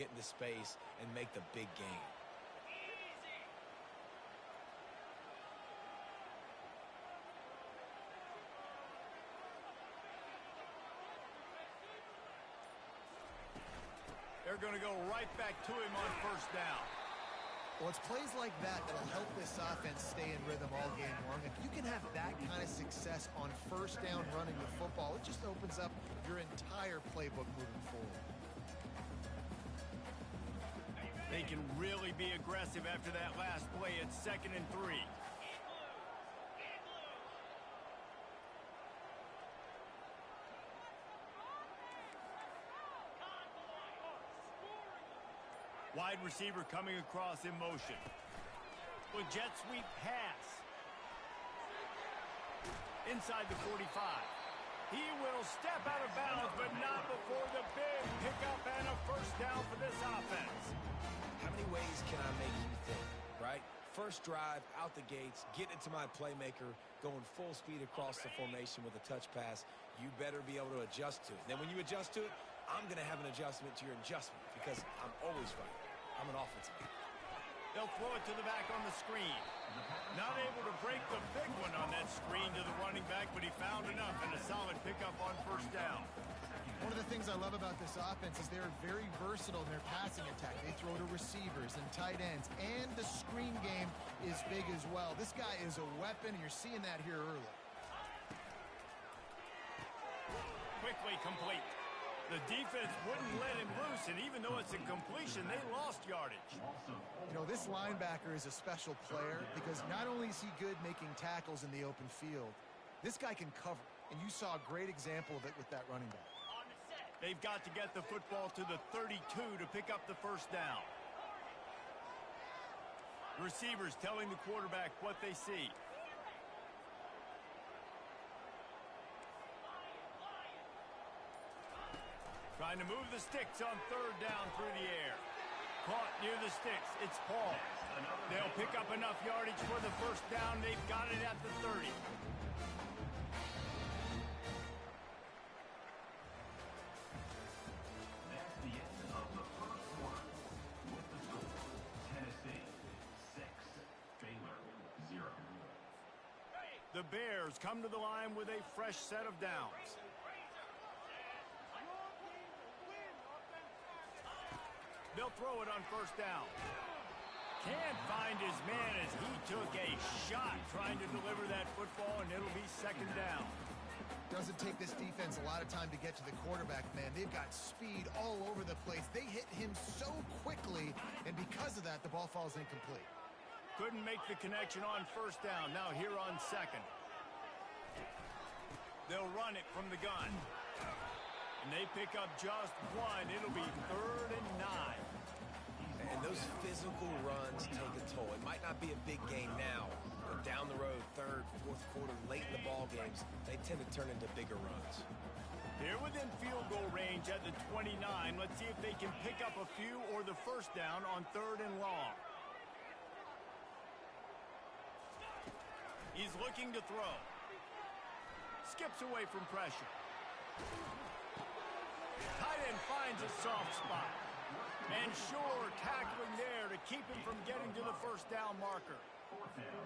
get into space and make the big gain. They're going to go right back to him on first down. Well, it's plays like that that'll help this offense stay in rhythm all game long. If you can have that kind of success on first down running the football, it just opens up your entire playbook moving forward. They can really be aggressive after that last play. It's 2nd and 3. Wide receiver coming across in motion. With jet sweep pass. Inside the 45. He will step out of bounds, but not before the big pickup and a first down for this offense. How many ways can I make you think, right? First drive, out the gates, getting it to my playmaker, going full speed across the formation with a touch pass. You better be able to adjust to it. Then when you adjust to it, I'm going to have an adjustment to your adjustment because I'm always right. I'm an offensive guy. They'll throw it to the back on the screen. Not able to break the big one on that screen to the running back, but he found enough and a solid pickup on first down. One of the things I love about this offense is they're very versatile in their passing attack. They throw to receivers and tight ends, and the screen game is big as well. This guy is a weapon, and you're seeing that here early. Quickly complete. The defense wouldn't let him loose, and even though it's a completion, they lost yardage. You know, this linebacker is a special player because not only is he good making tackles in the open field, this guy can cover, and you saw a great example of it with that running back. They've got to get the football to the 32 to pick up the first down. Receivers telling the quarterback what they see. Trying to move the sticks on third down through the air. Caught near the sticks. It's Paul. They'll pick up enough yardage for the first down. They've got it at the 30. That's the end of the first quarter. With the score, Tennessee 6, Baylor 0. The Bears come to the line with a fresh set of downs. They'll throw it on first down. Can't find his man as he took a shot trying to deliver that football, and it'll be second down. Doesn't take this defense a lot of time to get to the quarterback, man. They've got speed all over the place. They hit him so quickly, and because of that, the ball falls incomplete. Couldn't make the connection on first down. Now here on second. They'll run it from the gun. And they pick up just one. It'll be 3rd and 9. And those physical runs take a toll. It might not be a big game now, but down the road, 3rd, 4th quarter, late in the ball games, they tend to turn into bigger runs. They're within field goal range at the 29. Let's see if they can pick up a few or the first down on 3rd and long. He's looking to throw. Skips away from pressure. Tight end finds a soft spot. And sure, tackling there to keep him from getting to the first down marker.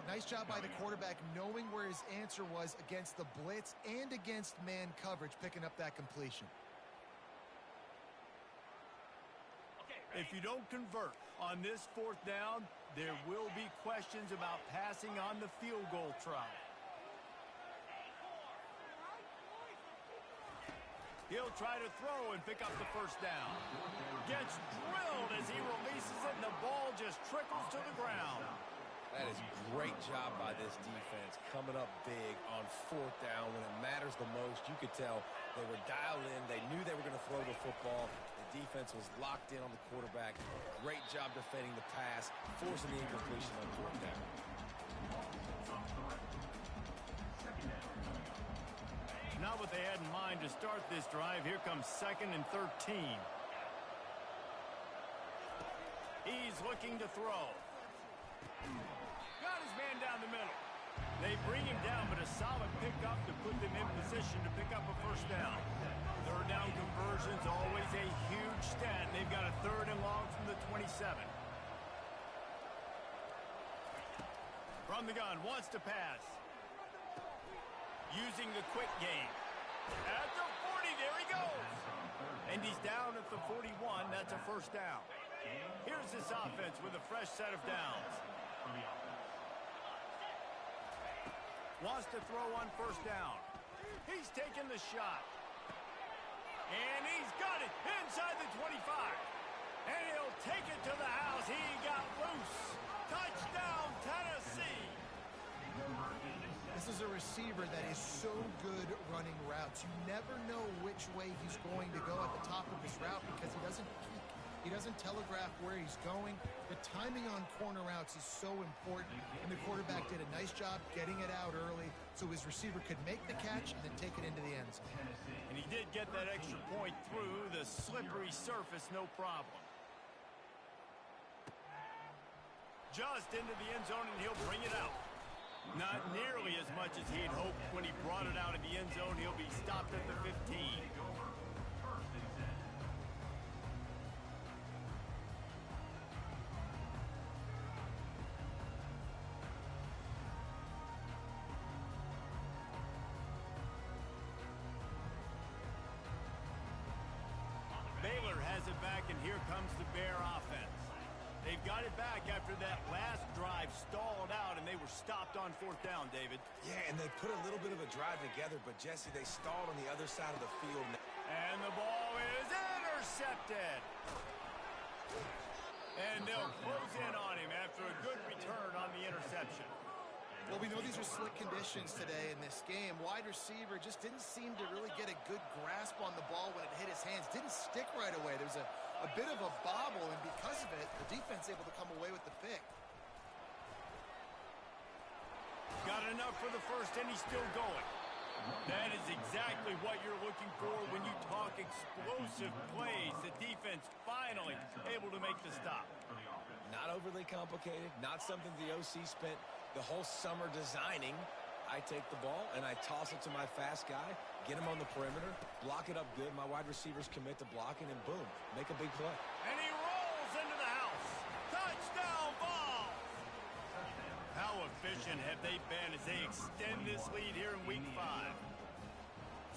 Nice job by the quarterback knowing where his answer was against the blitz and against man coverage, picking up that completion. If you don't convert on this 4th down, there will be questions about passing on the field goal try. He'll try to throw and pick up the first down. Gets drilled as he releases it, and the ball just trickles to the ground. That is a great job by this defense, coming up big on 4th down when it matters the most. You could tell they were dialed in. They knew they were going to throw the football. The defense was locked in on the quarterback. Great job defending the pass, forcing the incompletion on 4th down. Not what they had in mind to start this drive. Here comes 2nd and 13. He's looking to throw. Got his man down the middle. They bring him down, but a solid pickup to put them in position to pick up a first down. 3rd down conversion's always a huge stat. They've got a 3rd and long. From the gun, wants to pass. Using the quick game. At the 40, there he goes. And he's down at the 41. That's a first down. Here's this offense with a fresh set of downs. Wants to throw on first down. He's taking the shot. And he's got it inside the 25. And he'll take it to the house. He got loose. Touchdown, Tennessee. This is a receiver that is so good running routes. You never know which way he's going to go at the top of his route because he doesn't peek. He doesn't telegraph where he's going. The timing on corner routes is so important, and the quarterback did a nice job getting it out early so his receiver could make the catch and then take it into the end zone. And he did get that extra point through the slippery surface, no problem. Just into the end zone, and he'll bring it out. Not nearly as much as he'd hoped when he brought it out of the end zone. He'll be stopped at the 15. Baylor has it back, and here comes the Bear offense. They've got it back after that last drive stalled out, and they were stopped on fourth down, David. Yeah, and they put a little bit of a drive together, but, Jesse, they stalled on the other side of the field. And the ball is intercepted. And they'll close in on him after a good return on the interception. Well, we know these are slick conditions today in this game. Wide receiver just didn't seem to really get a good grasp on the ball when it hit his hands. Didn't stick right away. There was a bit of a bobble, and because of it, the defense able to come away with the pick. Got enough for the first, and he's still going. That is exactly what you're looking for when you talk explosive plays. The defense finally able to make the stop. Not overly complicated, not something the OC spent the whole summer designing. I take the ball and I toss it to my fast guy, get him on the perimeter, block it up good. My wide receivers commit to blocking, and boom, make a big play. And he rolls into the house. Touchdown ball. How efficient have they been as they extend this lead here in week 5?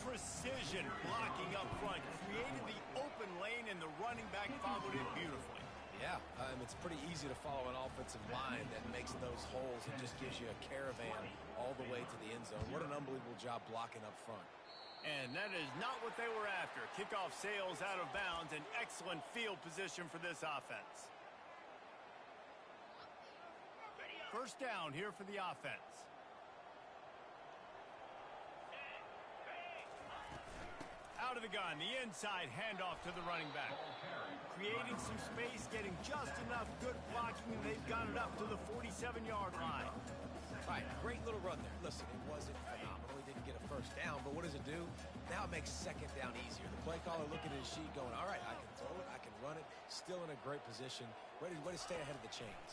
Precision blocking up front created the open lane, and the running back followed it beautifully. Yeah, it's pretty easy to follow an offensive line that makes those holes and just gives you a caravan all the way to the end zone. What an unbelievable job blocking up front. And that is not what they were after. Kickoff sails out of bounds, and excellent field position for this offense. First down here for the offense. Out of the gun, the inside handoff to the running back. Creating some space, getting just enough good blocking, and they've got it up to the 47-yard line. Right, great little run there. Listen, it wasn't phenomenal. He didn't get a first down, but what does it do? Now it makes second down easier. The play caller looking at his sheet going, all right, I can throw it, I can run it. Still in a great position, ready to stay ahead of the chains.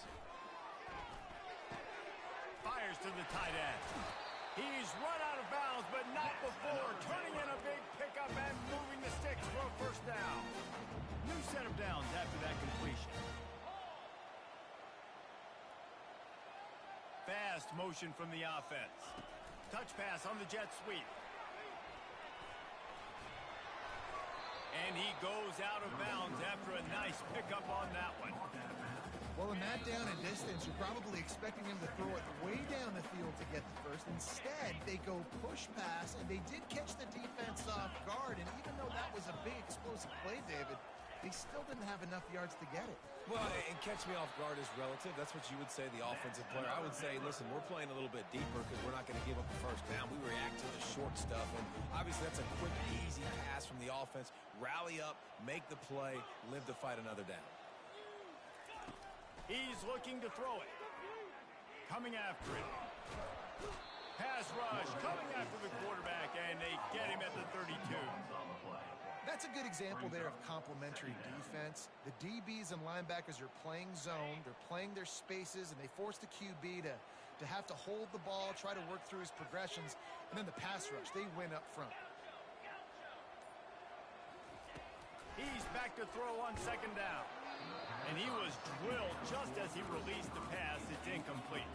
Fires to the tight end. He's run out of bounds, but not before turning in a big pickup and moving the sticks for a first down. New set of downs after that completion. Fast motion from the offense. Touch pass on the jet sweep. And he goes out of bounds after a nice pickup on that one. Well, in that down and distance, you're probably expecting him to throw it way down the field to get the first. Instead, they go push pass, and they did catch the defense off guard. And even though that was a big explosive play, David, they still didn't have enough yards to get it. Well, and catch me off guard is relative. That's what you would say, the offensive player. I would say, listen, we're playing a little bit deeper because we're not going to give up the first down. We react to the short stuff, and obviously that's a quick, easy pass from the offense. Rally up, make the play, live to fight another down. He's looking to throw it. Coming after it. Pass rush coming after the quarterback, and they get him at the 32. That's a good example there of complementary defense. The DBs and linebackers are playing zone. They're playing their spaces, and they force the QB to have to hold the ball, try to work through his progressions, and then the pass rush, they win up front. He's back to throw on second down. And he was drilled just as he released the pass. It's incomplete.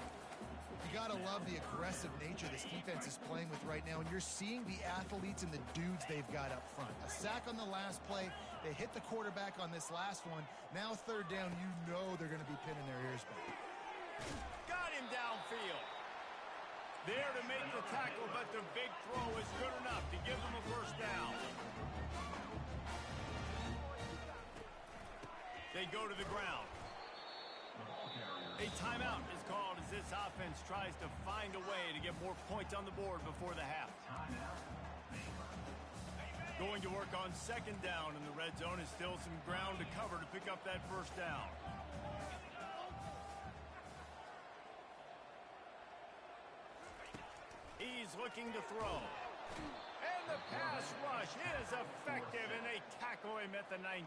You got to love the aggressive nature this defense is playing with right now, and you're seeing the athletes and the dudes they've got up front. A sack on the last play. They hit the quarterback on this last one. Now third down, you know they're going to be pinning their ears back. Got him downfield. There to make the tackle, but the big throw is good enough to give them a first down. They go to the ground. A timeout is called as this offense tries to find a way to get more points on the board before the half. Going to work on second down in the red zone is still some ground to cover to pick up that first down. He's looking to throw. And the pass rush is effective, and they tackle him at the 19.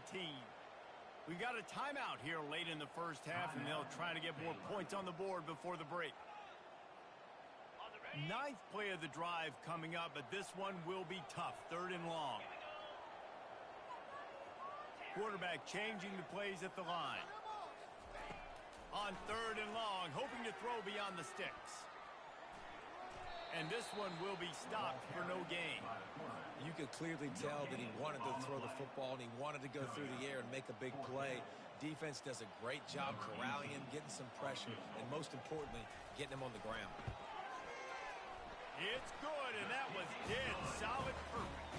We've got a timeout here late in the first half, and they'll try to get more points on the board before the break. Ninth play of the drive coming up, but this one will be tough. Third and long. Quarterback changing the plays at the line. On third and long, hoping to throw beyond the sticks. And this one will be stopped for no gain. You could clearly tell that he wanted to throw the football and he wanted to go through the air and make a big play. Defense does a great job corralling him, getting some pressure, and most importantly, getting him on the ground. It's good, and that was dead solid perfect.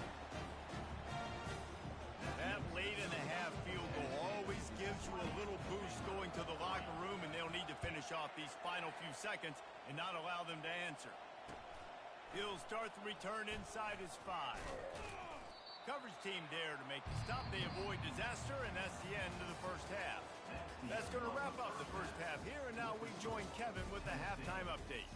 That late in the half field goal always gives you a little boost going to the locker room, and they'll need to finish off these final few seconds and not allow them to answer. He'll start the return inside his 5. Coverage team there to make the stop. They avoid disaster, and that's the end of the first half. That's going to wrap up the first half here, and now we join Kevin with the halftime update.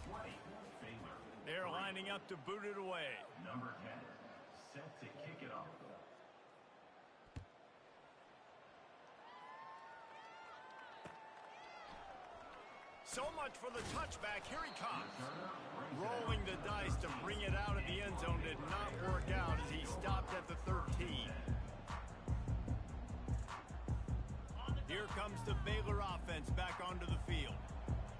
They're lining up to boot it away. Number 10, set to kick it off. So much for the touchback. Here he comes. Rolling the dice to bring it out of the end zone did not work out as he stopped at the 13. Here comes the Baylor offense back onto the field.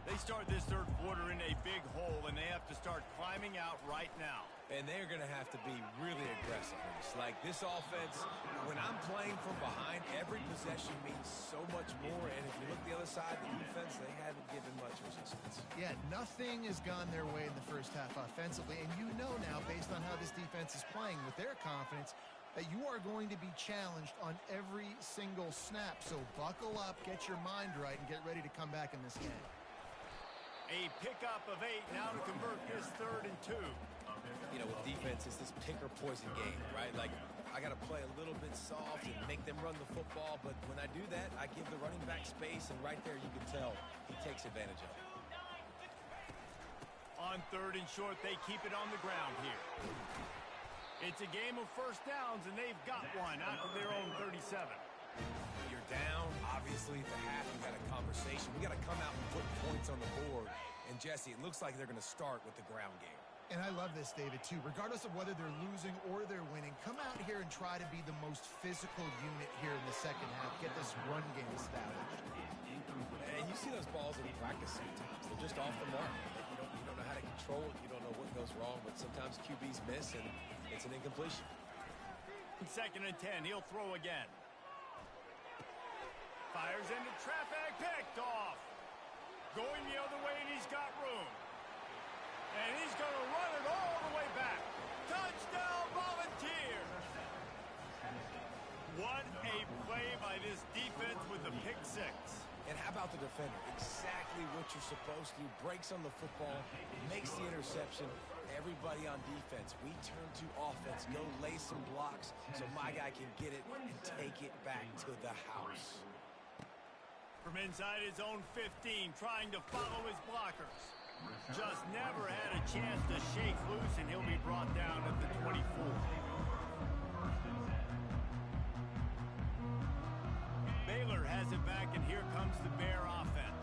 They start this third quarter in a big hole, and they have to start climbing out right now. And they're going to have to be really aggressive. Like this offense, when I'm playing from behind, every possession means so much more. And if you look the other side, the defense, they haven't given much resistance. Yeah, nothing has gone their way in the first half offensively. And you know now, based on how this defense is playing with their confidence, that you are going to be challenged on every single snap. So buckle up, get your mind right, and get ready to come back in this game. A pickup of 8 now to convert this 3rd and 2. You know, with defense, it's this pick or poison game, right? Like, I got to play a little bit soft and make them run the football, but when I do that, I give the running back space, and right there you can tell he takes advantage of it. On 3rd and short, they keep it on the ground here. It's a game of first downs, and they've got one out of their own 37. You're down, obviously, at the half. You got a conversation. We got to come out and put points on the board. And, Jesse, it looks like they're going to start with the ground game. And I love this, David, too. Regardless of whether they're losing or they're winning, come out here and try to be the most physical unit here in the second half. Get this run game established. And you see those balls in practice sometimes. They're just off the mark. You don't know how to control it. You don't know what goes wrong. But sometimes QBs miss, and it's an incompletion. 2nd and 10. He'll throw again. Fires into traffic. Picked off. Going the other way, and he's got room. And he's going to run it all the way back. Touchdown, Volunteers! What a play by this defense with the pick 6. And how about the defender? Exactly what you're supposed to do. Breaks on the football, makes the interception. Everybody on defense, we turn to offense. Go lay some blocks so my guy can get it and take it back to the house. From inside his own 15, trying to follow his blockers. Just never had a chance to shake loose, and he'll be brought down at the 24. Baylor has it back, and here comes the Bear offense.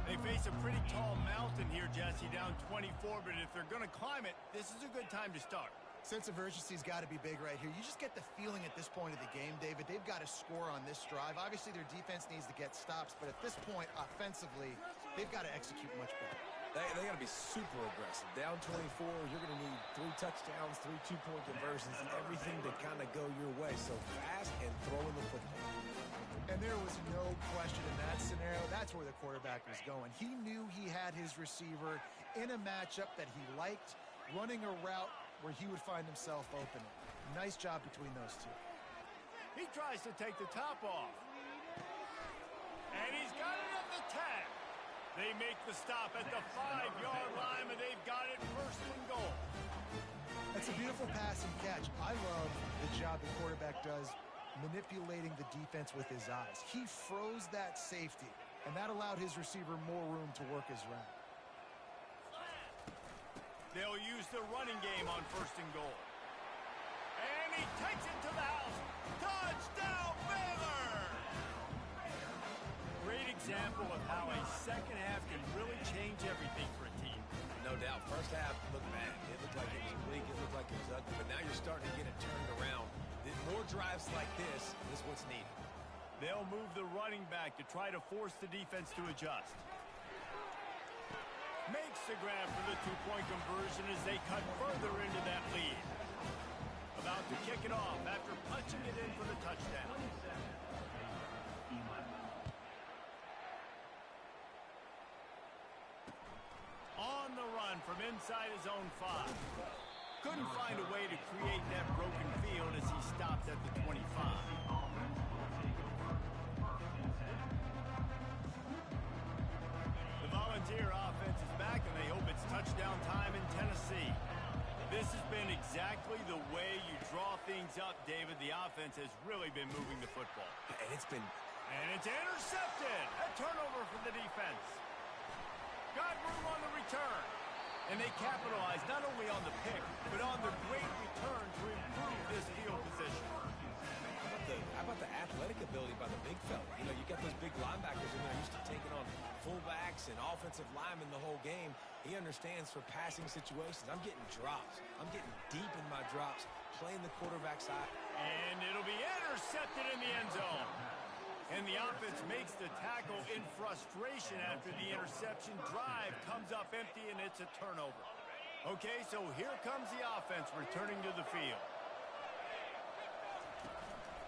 They face a pretty tall mountain here, Jesse, down 24, but if they're going to climb it, this is a good time to start. Sense of urgency's got to be big right here. You just get the feeling at this point of the game, David, they've got to score on this drive. Obviously, their defense needs to get stops, but at this point, offensively, they've got to execute much better. They got to be super aggressive. Down 24, you're going to need 3 touchdowns, 3 two-point conversions, everything to kind of go your way. So fast and throwing the football. And there was no question in that scenario. That's where the quarterback was going. He knew he had his receiver in a matchup that he liked, running a route where he would find himself open. Nice job between those two. He tries to take the top off. And he's got it at the 10. They make the stop at the 5-yard line, and they've got it first and goal. That's a beautiful pass and catch. I love the job the quarterback does manipulating the defense with his eyes. He froze that safety, and that allowed his receiver more room to work his route. They'll use the running game on first and goal. And he takes it to the house. Touchdown, Baylor! Great example of how a second half can really change everything for a team. No doubt. First half looked bad. It looked like it was bleak. It looked like it was ugly. But now you're starting to get it turned around. More drives like this is what's needed. They'll move the running back to try to force the defense to adjust. Makes the grab for the two-point conversion as they cut further into that lead. About to kick it off after punching it in for the touchdown. On the run from inside his own 5. Couldn't find a way to create that broken field as he stopped at the 25. The Volunteer offense is back, and they hope it's touchdown time in Tennessee. This has been exactly the way you draw things up, David. The offense has really been moving the football. And it's been... And it's intercepted. A turnover for the defense. Got room on the return. And they capitalize not only on the pick, but on the great return to improve this field position. How about the athletic ability by the big fella? You know, you got those big linebackers in there used to taking on fullbacks and offensive linemen the whole game. He understands for passing situations. I'm getting drops. I'm getting deep in my drops, playing the quarterback side. And it'll be intercepted in the end zone. And the offense makes the tackle in frustration after the interception. Drive comes up empty, and it's a turnover. Okay, so here comes the offense returning to the field.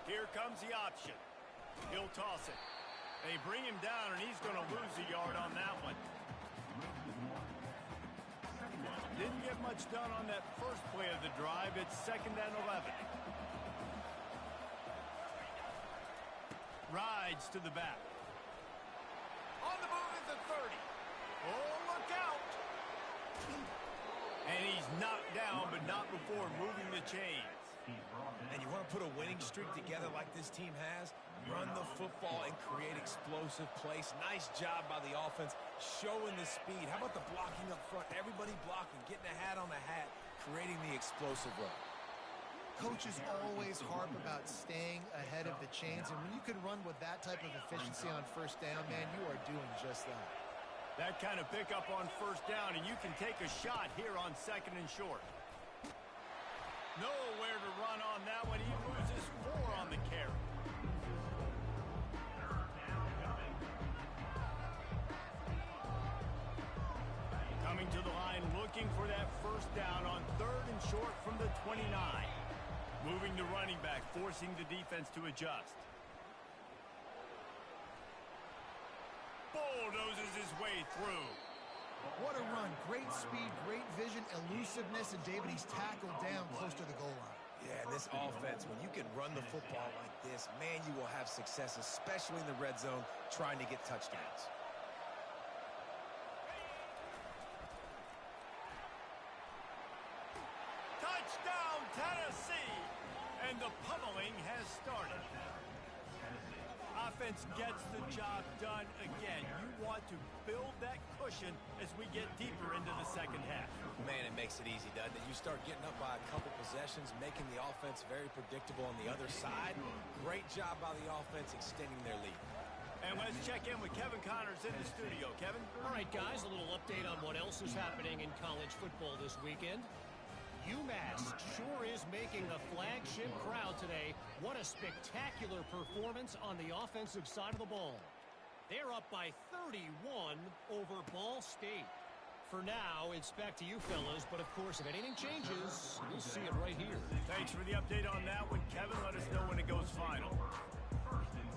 Here comes the option. He'll toss it. They bring him down, and he's going to lose a yard on that one. Didn't get much done on that first play of the drive. It's 2nd and 11. Rides to the back. On the move at the 30. Oh, look out. And he's knocked down, but not before moving the chains. And you want to put a winning streak together like this team has? Run the football and create explosive plays. Nice job by the offense, showing the speed. How about the blocking up front? Everybody blocking, getting a hat on the hat, creating the explosive run. Coaches always harp about staying ahead of the chains, and when you can run with that type of efficiency on first down, man, you are doing just that. That kind of pickup on first down, and you can take a shot here on 2nd and short. Nowhere to run on that one. He loses 4 on the carry. Coming to the line, looking for that first down on 3rd and short from the 29. Moving the running back, forcing the defense to adjust. Bulldozes his way through. What a run. Great speed, great vision, elusiveness, and David, he's tackled down close to the goal line. Yeah, this offense, when you can run the football like this, man, you will have success, especially in the red zone, trying to get touchdowns. Touchdown, Tennessee! And the pummeling has started. Offense gets the job done again. You want to build that cushion as we get deeper into the second half. Man, it makes it easy, doesn't it? You start getting up by a couple possessions, making the offense very predictable on the other side. Great job by the offense extending their lead. And let's check in with Kevin Connors in the studio. Kevin? All right, guys, a little update on what else is happening in college football this weekend. UMass sure is making the flagship crowd today. What a spectacular performance on the offensive side of the ball. They're up by 31 over Ball State. For now, it's back to you fellas, but of course, if anything changes, you'll see it right here. Thanks for the update on that one, Kevin. Let us know when it goes final. First and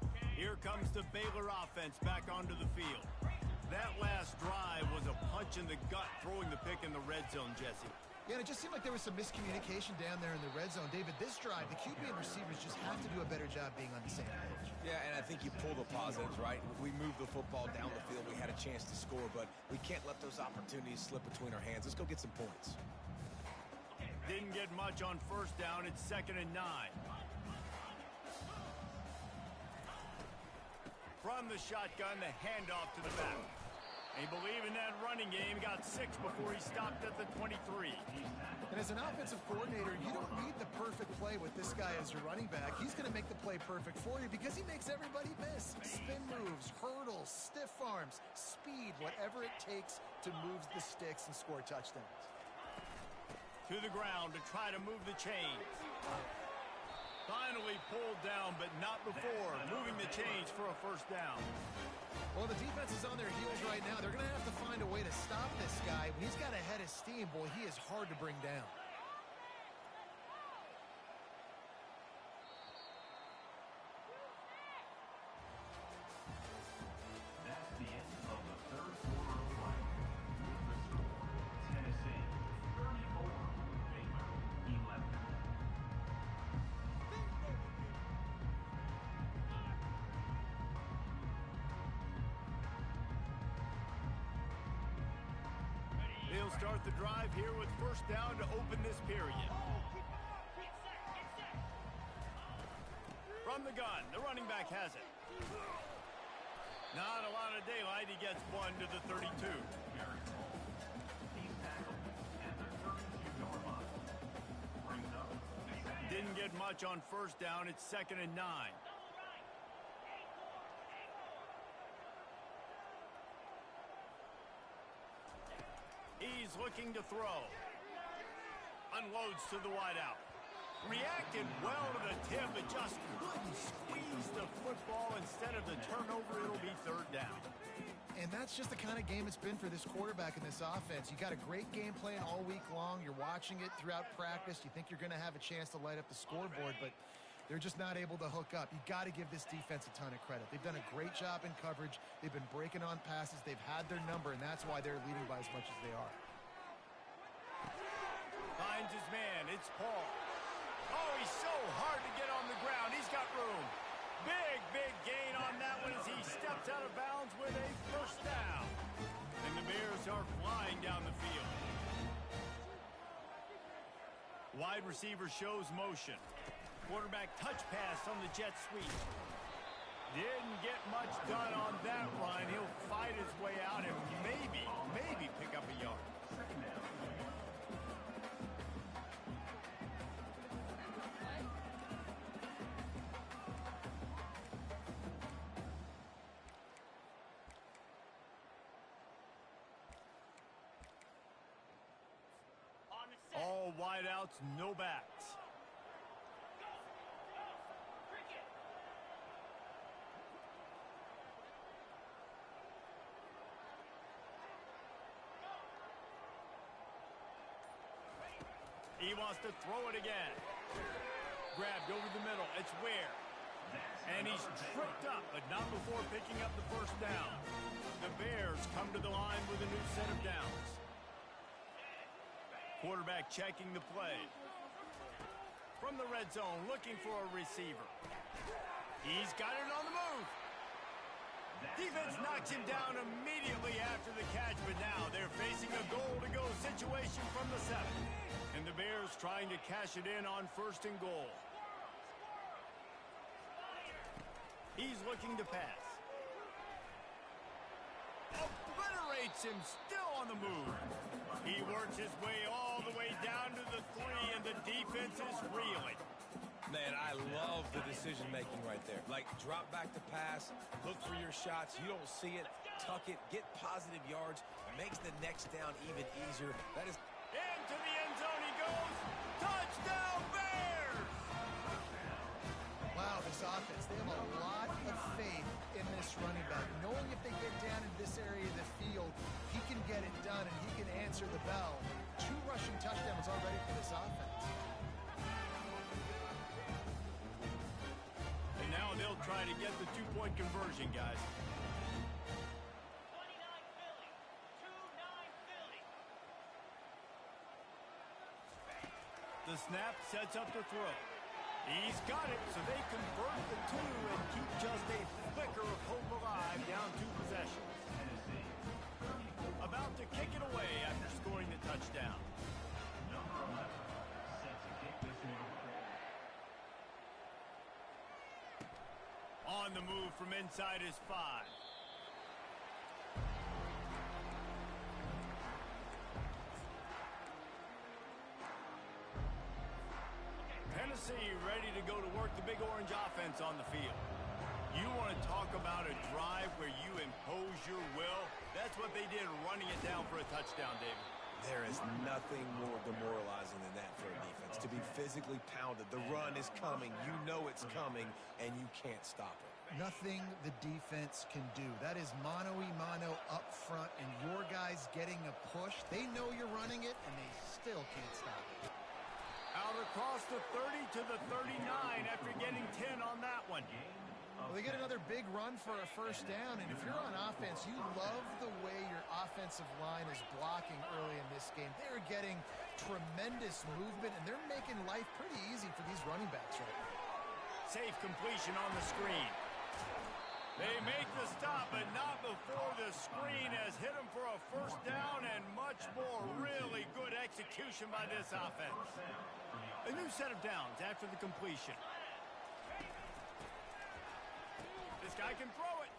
10. Here comes the Baylor offense back onto the field. That last drive was a punch in the gut, throwing the pick in the red zone, Jesse. Yeah, and it just seemed like there was some miscommunication down there in the red zone. David, this drive, the QB and receivers just have to do a better job being on the same page. Yeah, and I think you pull the positives, right? We moved the football down the field. We had a chance to score, but we can't let those opportunities slip between our hands. Let's go get some points. Didn't get much on first down. It's 2nd and 9. From the shotgun, the handoff to the back. He believed in that running game. Got 6 before he stopped at the 23. And as an offensive coordinator, you don't need the perfect play with this guy as your running back. He's going to make the play perfect for you because he makes everybody miss. Spin moves, hurdles, stiff arms, speed, whatever it takes to move the sticks and score touchdowns. To the ground to try to move the chains. Finally pulled down, but not before moving the chains for a first down. Well, the defense is on their heels right now. They're going to have to find a way to stop this guy. When he's got a head of steam, boy, he is hard to bring down. That's the end of the third quarter of play. With the score, Tennessee 34, Baylor 11. They'll start the drive here with first down to open this period. From the gun, the running back has it. Not a lot of daylight. He gets one to the 32. He's tackled at the 32-yard line. Brings up the second. Didn't get much on first down. It's 2nd and 9. He's looking to throw. Unloads to the wideout. Reacted well to the tip, but just couldn't squeeze the football. Instead of the turnover, it'll be 3rd down. And that's just the kind of game it's been for this quarterback in this offense. You got a great game plan all week long. You're watching it throughout practice. You think you're going to have a chance to light up the scoreboard, but they're just not able to hook up. You got to give this defense a ton of credit. They've done a great job in coverage. They've been breaking on passes. They've had their number, and that's why they're leading by as much as they are. Finds his man. It's Paul. Oh, he's so hard to get on the ground. He's got room. Big gain on that one as he steps out of bounds with a first down. And the Bears are flying down the field. Wide receiver shows motion. Quarterback touch pass on the jet sweep. Didn't get much done on that run. He'll fight his way out and maybe pick up a yard. Second down. All wideouts, no backs. He wants to throw it again. Grabbed over the middle. It's Ware. And he's tripped up, but not before picking up the first down. The Bears come to the line with a new set of downs. Quarterback checking the play. From the red zone, looking for a receiver. He's got it on the move. Defense knocks him down immediately after the catch, but now they're facing a goal-to-go situation from the 7. And the Bears trying to cash it in on 1st and goal. He's looking to pass. Obliterates him, still on the move. He works his way all the way down to the 3, and the defense is reeling. Man, I love the decision-making right there. Like, drop back to pass, look for your shots. You don't see it, tuck it, get positive yards. Makes the next down even easier. That is... Into the end zone he goes. Touchdown, Bears! answer the bell. 2 rushing touchdowns already for this offense. And now they'll try to get the 2-point conversion, guys. The snap sets up the throw. He's got it, so they convert the 2 and keep just a flicker of hope alive, down 2 possessions. About to kick it away after scoring the touchdown. Number 11, set to kick this one forward. On the move from inside his 5. Tennessee ready to go to work the Big Orange offense on the field. You want to talk about a drive where you impose your will? That's what they did, running it down for a touchdown, David. There is nothing more demoralizing than that for a defense. To be physically pounded. The run is coming. You know it's coming, and you can't stop it. Nothing the defense can do. That is mano-a-mano up front, and your guys getting a push. They know you're running it, and they still can't stop it. Out across the 30 to the 39 after getting 10 on that one. Well, they get another big run for a first down, and if you're on offense, you love the way your offensive line is blocking early in this game. They're getting tremendous movement, and they're making life pretty easy for these running backs right now. Safe completion on the screen. They make the stop, but not before the screen has hit them for a first down, and much more really good execution by this offense. A new set of downs after the completion. This guy can throw it.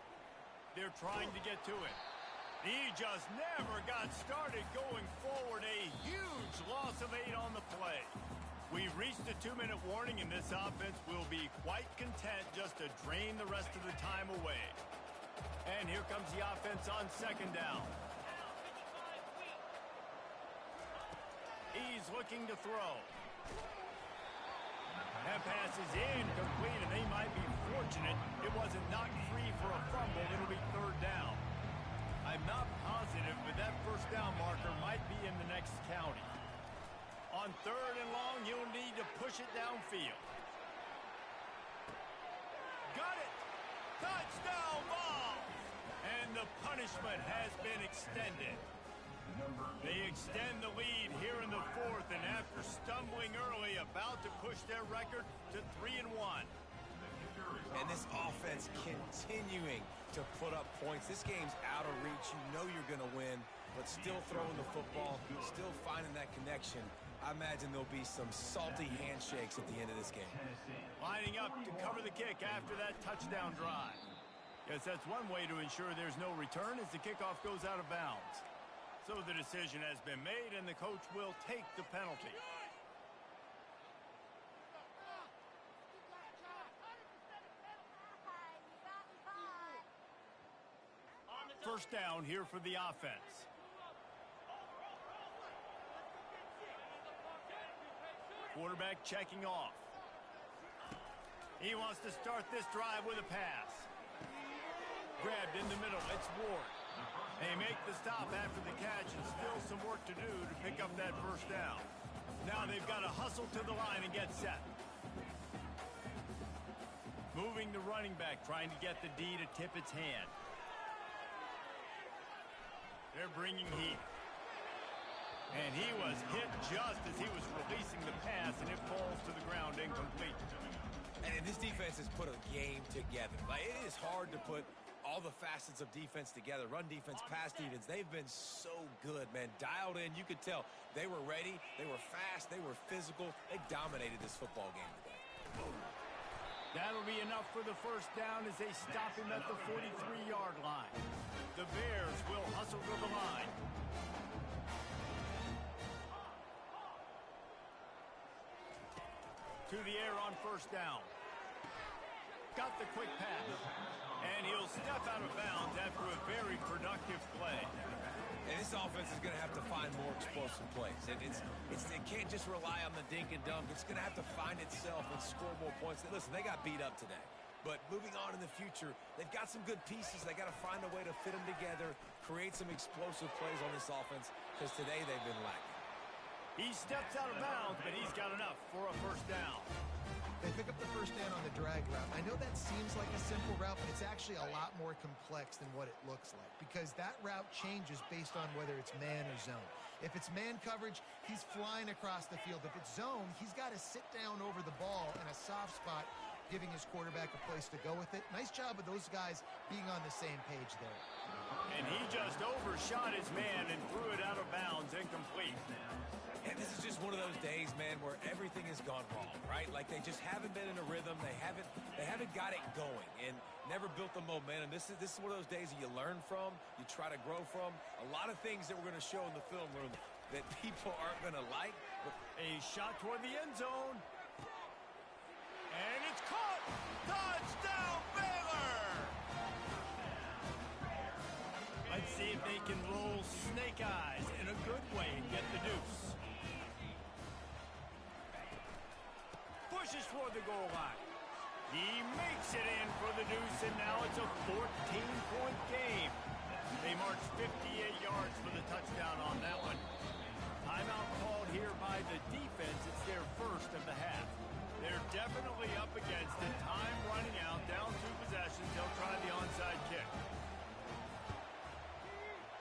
They're trying to get to it. He just never got started going forward. A huge loss of 8 on the play. We've reached the 2-minute warning, and this offense will be quite content just to drain the rest of the time away. And here comes the offense on second down. He's looking to throw. That pass is incomplete, and they might be fortunate it wasn't knocked free for a fumble. It'll be third down. I'm not positive, but that first down marker might be in the next county. On third and long, you'll need to push it downfield. Got it! Touchdown ball! And the punishment has been extended. They extend the lead here in the 4th, and after stumbling early, about to push their record to 3-1. And this offense continuing to put up points. This game's out of reach. You know you're going to win, but still throwing the football, still finding that connection. I imagine there'll be some salty handshakes at the end of this game. Lining up to cover the kick after that touchdown drive. Guess that's one way to ensure there's no return as the kickoff goes out of bounds. So the decision has been made, and the coach will take the penalty. First down here for the offense. Quarterback checking off. He wants to start this drive with a pass. Grabbed in the middle. It's Ward. They make the stop after the catch, and still some work to do to pick up that first down. Now they've got to hustle to the line and get set. Moving the running back, trying to get the D to tip its hand. They're bringing heat. And he was hit just as he was releasing the pass, and it falls to the ground incomplete. And this defense has put a game together. Like, it is hard to put all the facets of defense together. Run defense, pass defense. They've been so good, man. Dialed in. You could tell they were ready. They were fast. They were physical. They dominated this football game today. That'll be enough for the first down as they stop him at the 43-yard line. The Bears will hustle to the line. To the air on first down. Got the quick pass. And he'll step out of bounds after a very productive play. And this offense is going to have to find more explosive plays. And it can't just rely on the dink and dunk. It's going to have to find itself and score more points. Listen, they got beat up today. But moving on in the future, they've got some good pieces. They got to find a way to fit them together, create some explosive plays on this offense, because today they've been lacking. He steps out of bounds, but he's got enough for a first down. They pick up the first down on the drag route. I know that seems like a simple route, but it's actually a lot more complex than what it looks like, because that route changes based on whether it's man or zone. If it's man coverage, he's flying across the field. If it's zone, he's got to sit down over the ball in a soft spot, giving his quarterback a place to go with it. Nice job of those guys being on the same page there. And he just overshot his man and threw it out of bounds, incomplete. And this is just one of those days, man, where everything has gone wrong, right? Like they just haven't been in a rhythm. They haven't got it going and never built the momentum. This is one of those days that you learn from, you try to grow from. A lot of things that we're going to show in the film room that people aren't going to like. A shot toward the end zone. And it's caught! Touchdown, Baylor! Let's see if they can roll snake eyes in a good way and get the deuce. Pushes for the goal line. He makes it in for the deuce, and now it's a 14-point game. They march 58 yards for the touchdown on that one. Timeout called here by the defense. It's their first of the half. They're definitely up against it. Time running out, down 2 possessions. They'll try the onside kick.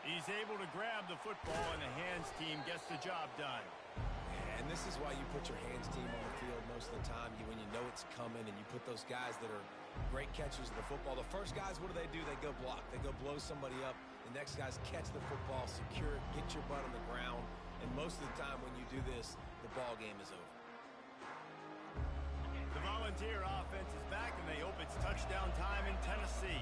He's able to grab the football, and the hands team gets the job done. And this is why you put your hands team on the field most of the time. When you know it's coming and you put those guys that are great catchers of the football. The first guys, what do? They go block. They go blow somebody up. The next guys catch the football, secure it, get your butt on the ground. And most of the time when you do this, the ball game is over. The Volunteer offense is back, and they hope it's touchdown time in Tennessee.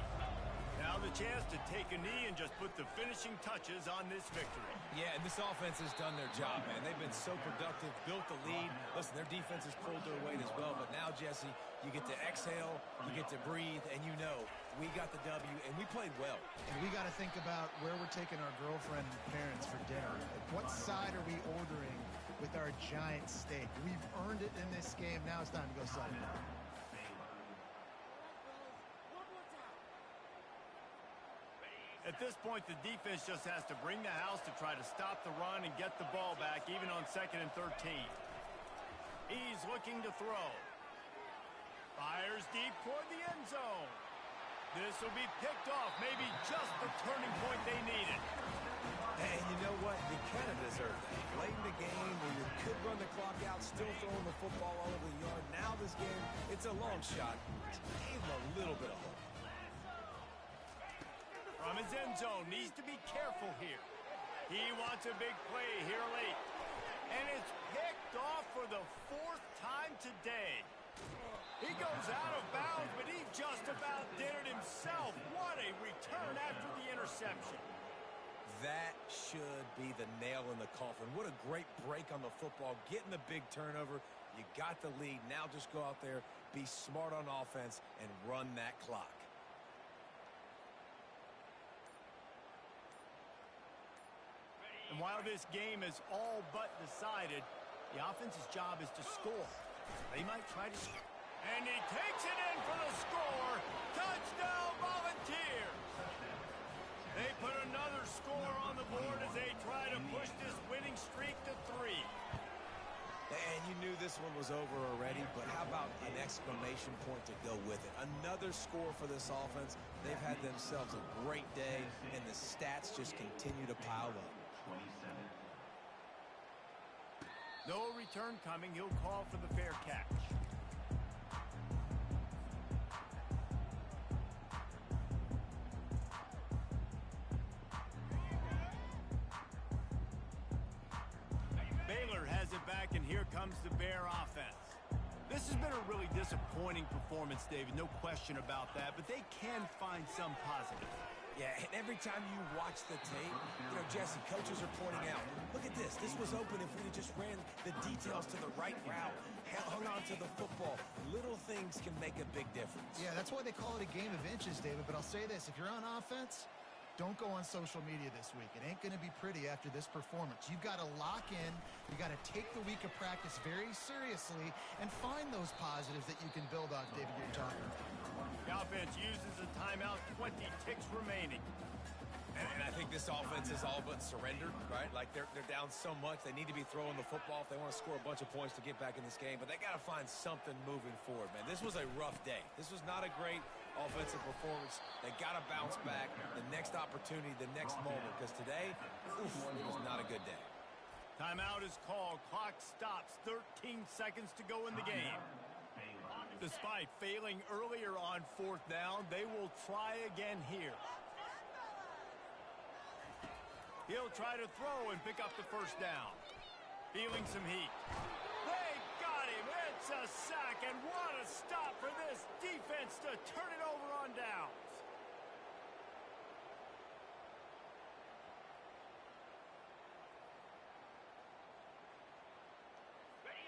Now the chance to take a knee and just put the finishing touches on this victory. Yeah, and this offense has done their job, man. They've been so productive, built the lead. Listen, their defense has pulled their weight as well. But now, Jesse, you get to exhale, you get to breathe, and you know we got the W, and we played well. And we got to think about where we're taking our girlfriend and parents for dinner. What side are we ordering with our giant steak? We've earned it in this game. Now it's time to go side it out. At this point, the defense just has to bring the house to try to stop the run and get the ball back, even on 2nd and 13. He's looking to throw. Fires deep toward the end zone. This will be picked off, maybe just the turning point they needed. And you know what? You kind of deserve that. Late in the game where you could run the clock out, still throwing the football all over the yard. Now this game, it's a long shot. Gave him a little bit of hope. From his end zone, needs to be careful here. He wants a big play here late. And it's picked off for the 4th time today. He goes out of bounds, but he just about did it himself. What a return after the interception. That should be the nail in the coffin. What a great break on the football, getting the big turnover. You got the lead. Now just go out there, be smart on offense, and run that clock. And while this game is all but decided, the offense's job is to score. They might try to... And he takes it in for the score. Touchdown, Volunteers! They put another score on the board as they try to push this winning streak to 3. And you knew this one was over already, but how about an exclamation point to go with it? Another score for this offense. They've had themselves a great day, and the stats just continue to pile up. No return coming. He'll call for the fair catch. Baylor has it back, and here comes the Bear offense. This has been a really disappointing performance, David. No question about that, but they can find some positive. Yeah, and every time you watch the tape, Jesse, coaches are pointing out, look at this. This was open if we had just ran the details to the right route, hung on to the football. Little things can make a big difference. Yeah, that's why they call it a game of inches, David. But I'll say this. If you're on offense, don't go on social media this week. It ain't going to be pretty after this performance. You've got to lock in. You got to take the week of practice very seriously and find those positives that you can build off, David, you're talking about. The offense uses a timeout, 20 ticks remaining. And I think this offense is all but surrendered, right? Like they're down so much. They need to be throwing the football if they want to score a bunch of points to get back in this game. But they got to find something moving forward, man. This was a rough day. This was not a great offensive performance. They got to bounce back the next opportunity, the next moment. Because today, oof, it was not a good day. Timeout is called. Clock stops. 13 seconds to go in the game. Despite failing earlier on 4th down, they will try again here. He'll try to throw and pick up the first down. Feeling some heat. They got him. It's a sack, and what a stop for this defense to turn it over on downs.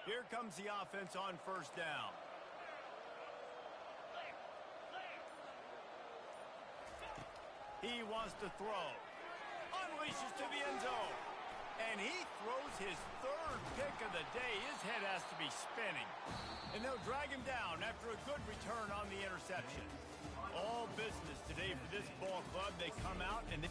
Here comes the offense on 1st down. He wants to throw. Unleashes to the end zone. And he throws his 3rd pick of the day. His head has to be spinning. And they'll drag him down after a good return on the interception. All business today for this ball club. They come out and they...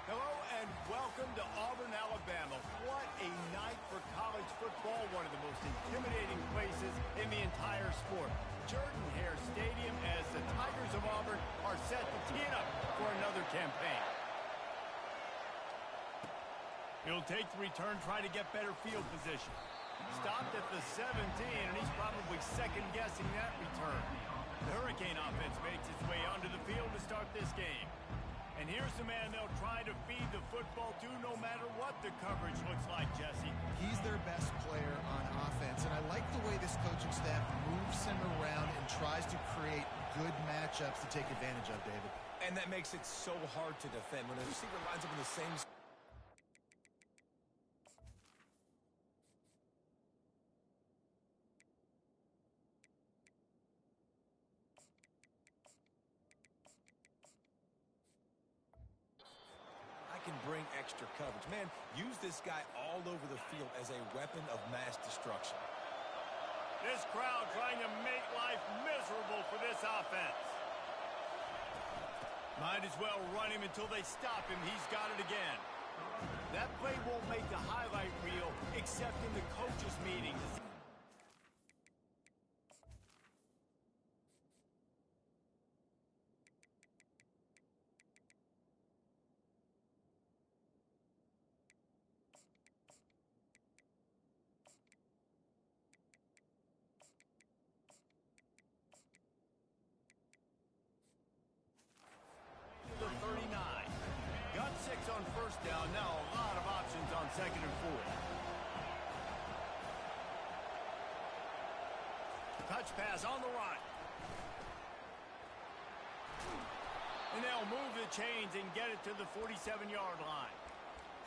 Hello and welcome to Auburn, Alabama. What a night for college football, one of the most intimidating places in the entire sport. Jordan-Hare Stadium as the Tigers of Auburn are set to tee it up for another campaign. He'll take the return, try to get better field position. Stopped at the 17, and he's probably second-guessing that return. The Hurricane offense makes its way onto the field to start this game. And here's the man they'll try to feed the football to no matter what the coverage looks like, Jesse. He's their best player on offense, and I like the way this coaching staff moves him around and tries to create good matchups to take advantage of, David. And that makes it so hard to defend when a receiver lines up in the same... can bring extra coverage. Man, use this guy all over the field as a weapon of mass destruction. This crowd trying to make life miserable for this offense. Might as well run him until they stop him. He's got it again. That play won't make the highlight reel except in the coaches' meetings. The 39. Got 6 on 1st down. Now a lot of options on 2nd and 4th. Touch pass on the run. And they'll move the chains and get it to the 47-yard line.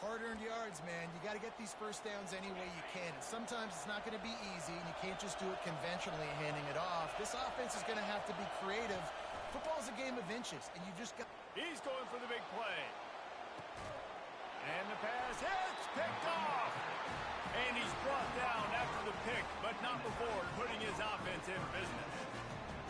Hard-earned yards, man. You got to get these first downs any way you can. And sometimes it's not going to be easy, and you can't just do it conventionally handing it off. This offense is going to have to be creative. Football's a game of inches, and you just got... He's going for the big play. And the pass hits, picked off. And he's brought down after the pick, but not before putting his offense in business.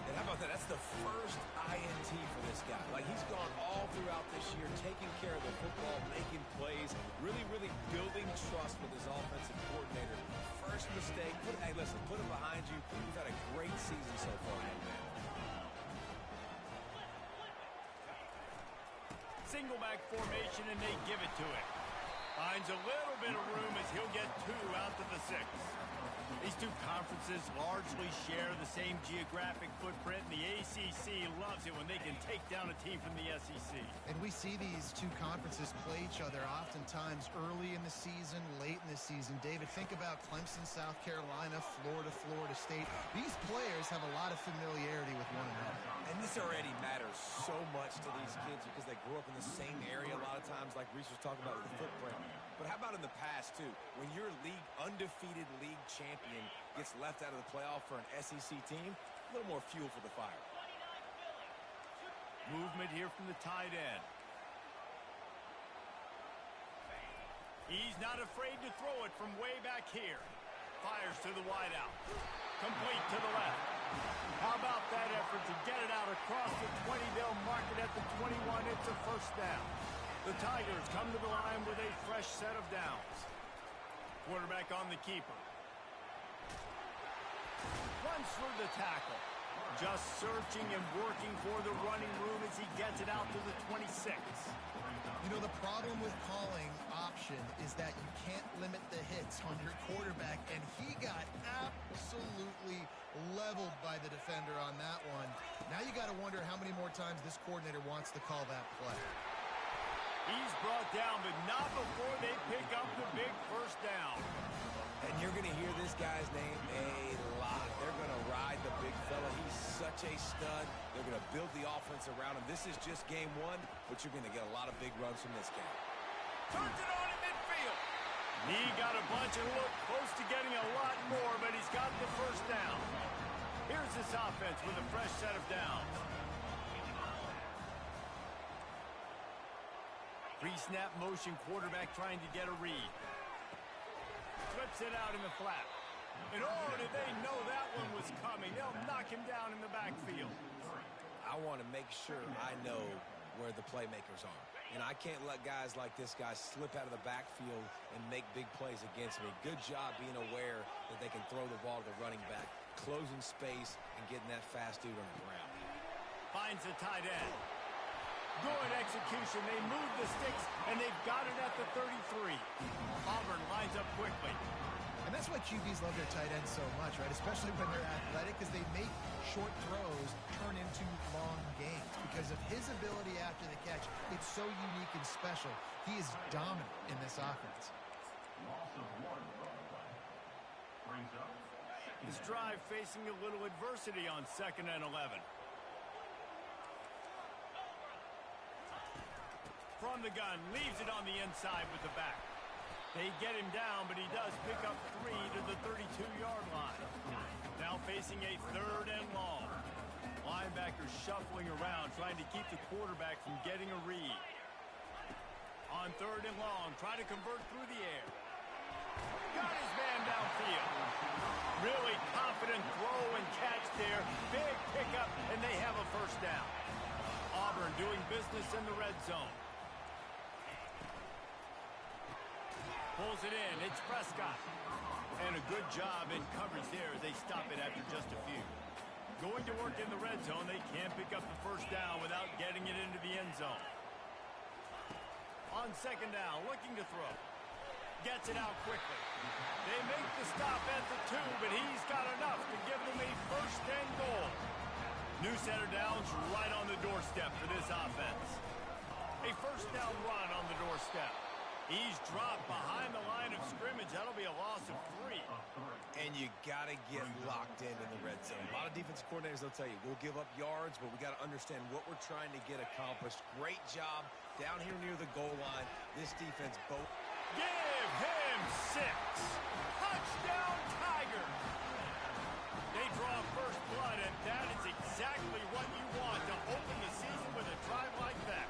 And how about that? That's the first INT for this guy. Like, he's gone all throughout this year, taking care of the football, making plays, really, really building trust with his offensive coordinator. First mistake. Hey, listen, put him behind you. You've had a great season so far, young man. Single back formation, and they give it to him. Finds a little bit of room as he'll get 2 out to the 6. These two conferences largely share the same geographic footprint, and the ACC loves it when they can take down a team from the SEC. And we see these two conferences play each other oftentimes early in the season, late in the season. David, think about Clemson, South Carolina, Florida, Florida State. These players have a lot of familiarity with one another. And this already matters so much to these kids because they grew up in the same area a lot of times, like Reese was talking about with the footprint. But how about in the past, too? When your undefeated league champion gets left out of the playoff for an SEC team, a little more fuel for the fire. Movement here from the tight end. He's not afraid to throw it from way back here. Fires to the wideout. Complete to the left. How about that effort to get it out across the 20? They'll mark it at the 21. It's a first down. The Tigers come to the line with a fresh set of downs. Quarterback on the keeper. Runs through the tackle. Just searching and working for the running room as he gets it out to the 26. You know, the problem with calling option is that you can't limit the hits on your quarterback, and he got absolutely leveled by the defender on that one. Now you got to wonder how many more times this coordinator wants to call that play. He's brought down, but not before they pick up the big first down. And you're going to hear this guy's name a lot. They're going to ride the big fella. He's such a stud. They're going to build the offense around him. This is just game 1, but you're going to get a lot of big runs from this guy. Turns it on in midfield. He got a bunch and looked close to getting a lot more, but he's got the first down. Here's this offense with a fresh set of downs. Pre-snap motion, quarterback trying to get a read. Flips it out in the flat. And oh, did they know that one was coming. They'll knock him down in the backfield. I want to make sure I know where the playmakers are. And I can't let guys like this guy slip out of the backfield and make big plays against me. Good job being aware that they can throw the ball to the running back, closing space, and getting that fast dude on the ground. Finds the tight end. Good execution. They move the sticks, and they've got it at the 33. Auburn lines up quickly. And that's why QBs love their tight ends so much, right? Especially when they're athletic, because they make short throws turn into long gains. Because of his ability after the catch, it's so unique and special. He is dominant in this offense. Loss of 1 on the play. Brings up This drive facing a little adversity on 2nd and 11. From the gun, leaves it on the inside with the back. They get him down, but he does pick up 3 to the 32-yard line. Now facing a 3rd and long. Linebackers shuffling around, trying to keep the quarterback from getting a read. On 3rd and long, trying to convert through the air. Got his man downfield. Really confident throw and catch there. Big pickup, and they have a first down. Auburn doing business in the red zone. Pulls it in. It's Prescott. And a good job in coverage there as they stop it after just a few. Going to work in the red zone. They can't pick up the first down without getting it into the end zone. On 2nd down, looking to throw. Gets it out quickly. They make the stop at the 2, but he's got enough to give them a 1st and goal. New center downs right on the doorstep for this offense. A 1st down run on the doorstep. He's dropped behind the line of scrimmage. That'll be a loss of 3. And you got to get locked in the red zone. A lot of defensive coordinators, they'll tell you, we'll give up yards, but we got to understand what we're trying to get accomplished. Great job down here near the goal line. This defense both. Give him 6. Touchdown, Tigers. They draw first blood, and that is exactly what you want to open the season with a drive like that.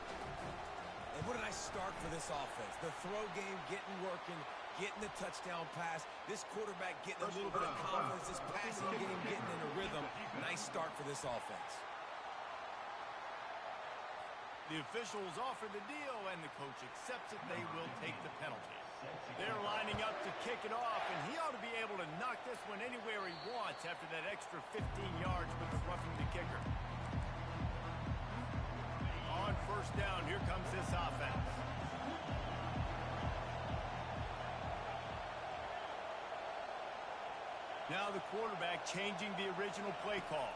And what did I start for this this offense. The throw game getting working, getting the touchdown pass. This quarterback getting a little bit of confidence. This passing game getting in a rhythm. Nice start for this offense. The officials offer the deal, and the coach accepts it. They will take the penalty. They're lining up to kick it off, and he ought to be able to knock this one anywhere he wants after that extra 15 yards with roughing the kicker. On first down, here comes this offense. Now the quarterback changing the original play call.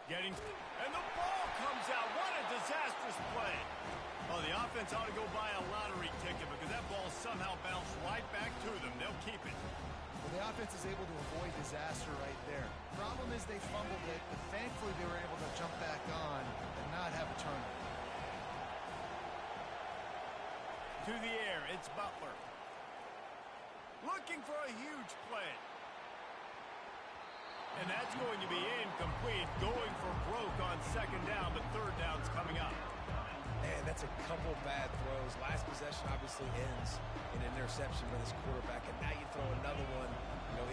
And the ball comes out. What a disastrous play. Oh, the offense ought to go buy a lottery ticket because that ball somehow bounced right back to them. They'll keep it. Well, the offense is able to avoid disaster right there. Problem is they fumbled it, but thankfully they were able to jump back on and not have a turnover. To the air, it's Butler. Looking for a huge play. And that's going to be incomplete. Going for broke on second down, but third down's coming up. Man, that's a couple bad throws. Last possession obviously ends in an interception by this quarterback, and now you throw another one,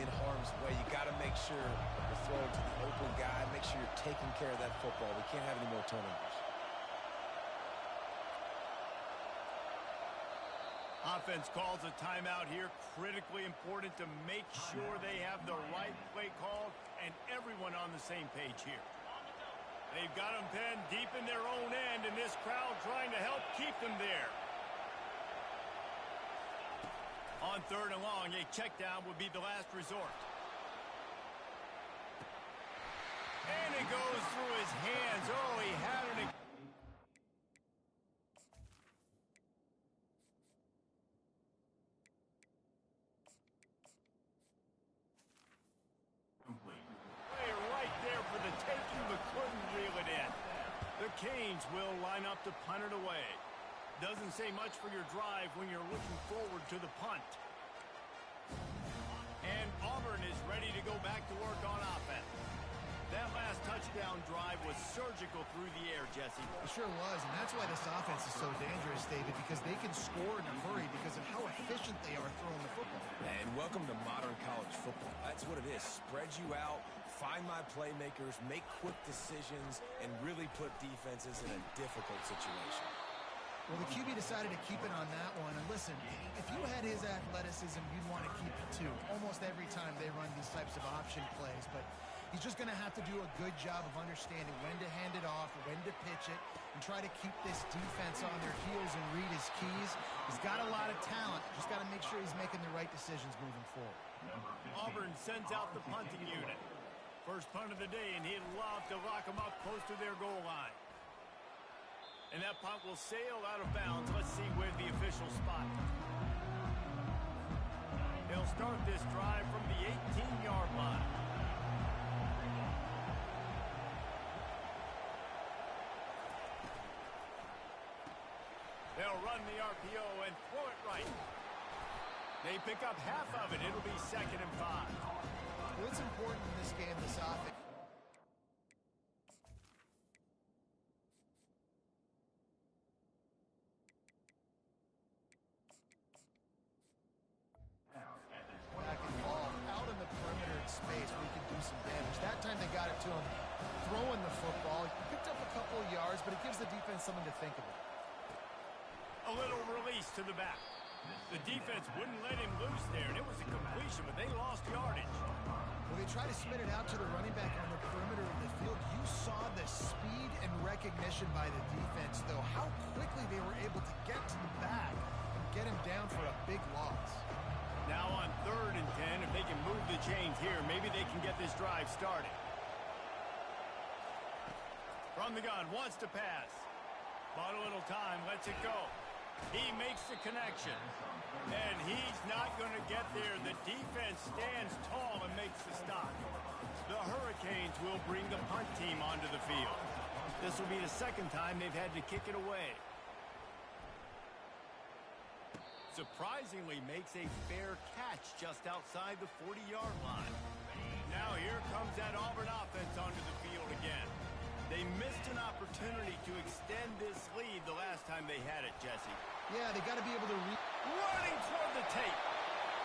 in harm's way. You got to make sure you're throwing to the open guy. Make sure you're taking care of that football. We can't have any more turnovers. Offense calls a timeout here. Critically important to make sure they have the right play called and everyone on the same page here. They've got them pinned deep in their own end, and this crowd trying to help keep them there. On third and long, a check down would be the last resort. And it goes through his hands. Oh, he had it. Right there for the taking, but couldn't reel it in. The Canes will line up to punt it away. Doesn't say much for your drive when you're looking forward to the punt. And Auburn is ready to go back to work on offense. That last touchdown drive was surgical through the air, Jesse. It sure was, and that's why this offense is so dangerous, David, because they can score in a hurry because of how efficient they are throwing the football. And welcome to modern college football. That's what it is. Spread you out, find my playmakers, make quick decisions, and really put defenses in a difficult situation. Well, the QB decided to keep it on that one. And listen, if you had his athleticism, you'd want to keep it too. Almost every time they run these types of option plays. But he's just going to have to do a good job of understanding when to hand it off, when to pitch it, and try to keep this defense on their heels and read his keys. He's got a lot of talent. Just got to make sure he's making the right decisions moving forward. Auburn sends out the punting unit. First punt of the day, and he'd love to lock them up close to their goal line. And that punt will sail out of bounds. Let's see where the official spot. He'll start this drive from the 18-yard line. They'll run the RPO and throw it right. They pick up half of it. It'll be 2nd and 5. Well, it's important in this game, this offense. Back and ball out in the perimeter in space where he can do some damage. That time they got it to him throwing the football. He picked up a couple of yards, but it gives the defense something to think about. A little release to the back. The defense wouldn't let him loose there, and it was a completion, but they lost yardage. Well, they tried to spin it out to the running back on the perimeter of the field. You saw the speed and recognition by the defense, though, how quickly they were able to get to the back and get him down for a big loss. Now on 3rd and 10, if they can move the chains here, maybe they can get this drive started. From the gun, wants to pass. Bought a little time, lets it go. He makes the connection. And he's not going to get there. The defense stands tall and makes the stop. The Hurricanes will bring the punt team onto the field. This will be the 2nd time they've had to kick it away. Surprisingly makes a fair catch just outside the 40-yard line. Now here comes that Auburn offense onto the field again. They missed an opportunity to extend this lead the last time time they had it, Jesse. Yeah, they got to be able to Running toward the tape.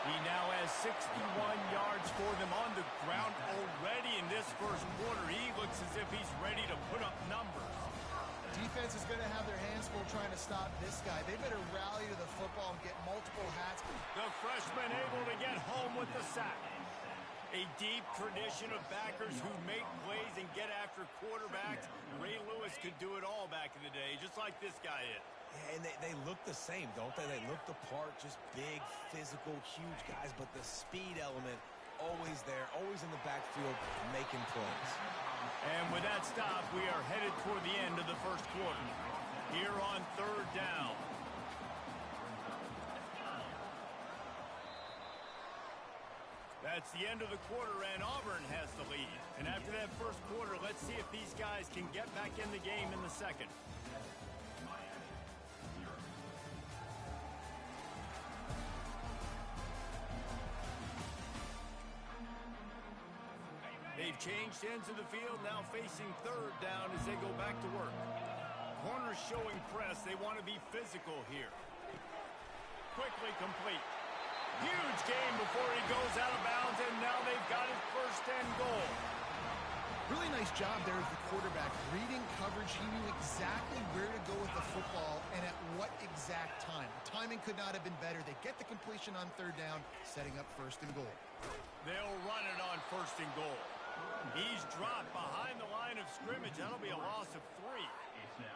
He now has 61 yards for them on the ground already in this first quarter. He looks as if he's ready to put up numbers. Defense is going to have their hands full trying to stop this guy. They better rally to the football and get multiple hats. The freshman able to get home with the sack. A deep tradition of backers who make plays and get after quarterbacks. Ray Lewis could do it all back in the day, just like this guy is. Yeah, and they look the same, don't they? They look the part, just big, physical, huge guys, but the speed element always there, always in the backfield, making plays. And with that stop, we are headed toward the end of the first quarter. Here on third down. That's the end of the quarter, and Auburn has the lead. And after that first quarter, let's see if these guys can get back in the game in the second. They've changed ends of the field, now facing third down as they go back to work. Corners showing press. They want to be physical here. Quickly complete. Huge game before he goes out of bounds, and now they've got his first and goal. Really nice job there as the quarterback. Reading coverage, he knew exactly where to go with the football and at what exact time. The timing could not have been better. They get the completion on third down, setting up first and goal. They'll run it on first and goal. He's dropped behind the line of scrimmage. That'll be a loss of 3.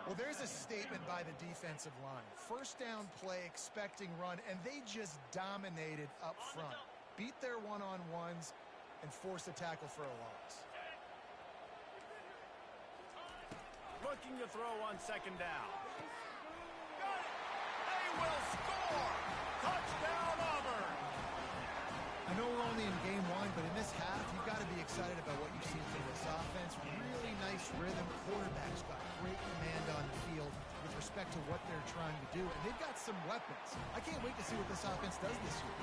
Well, there's a statement by the defensive line. First down play, expecting run, and they just dominated up front. Beat their one-on-ones and forced a tackle for a loss. Looking to throw on second down. Got it. They will score. Touchdown, Auburn. I know we're only in game one, but in this half, you've got to be excited about what you've seen from this offense. Really nice rhythm. Quarterback's got great command on the field with respect to what they're trying to do. And they've got some weapons. I can't wait to see what this offense does this year.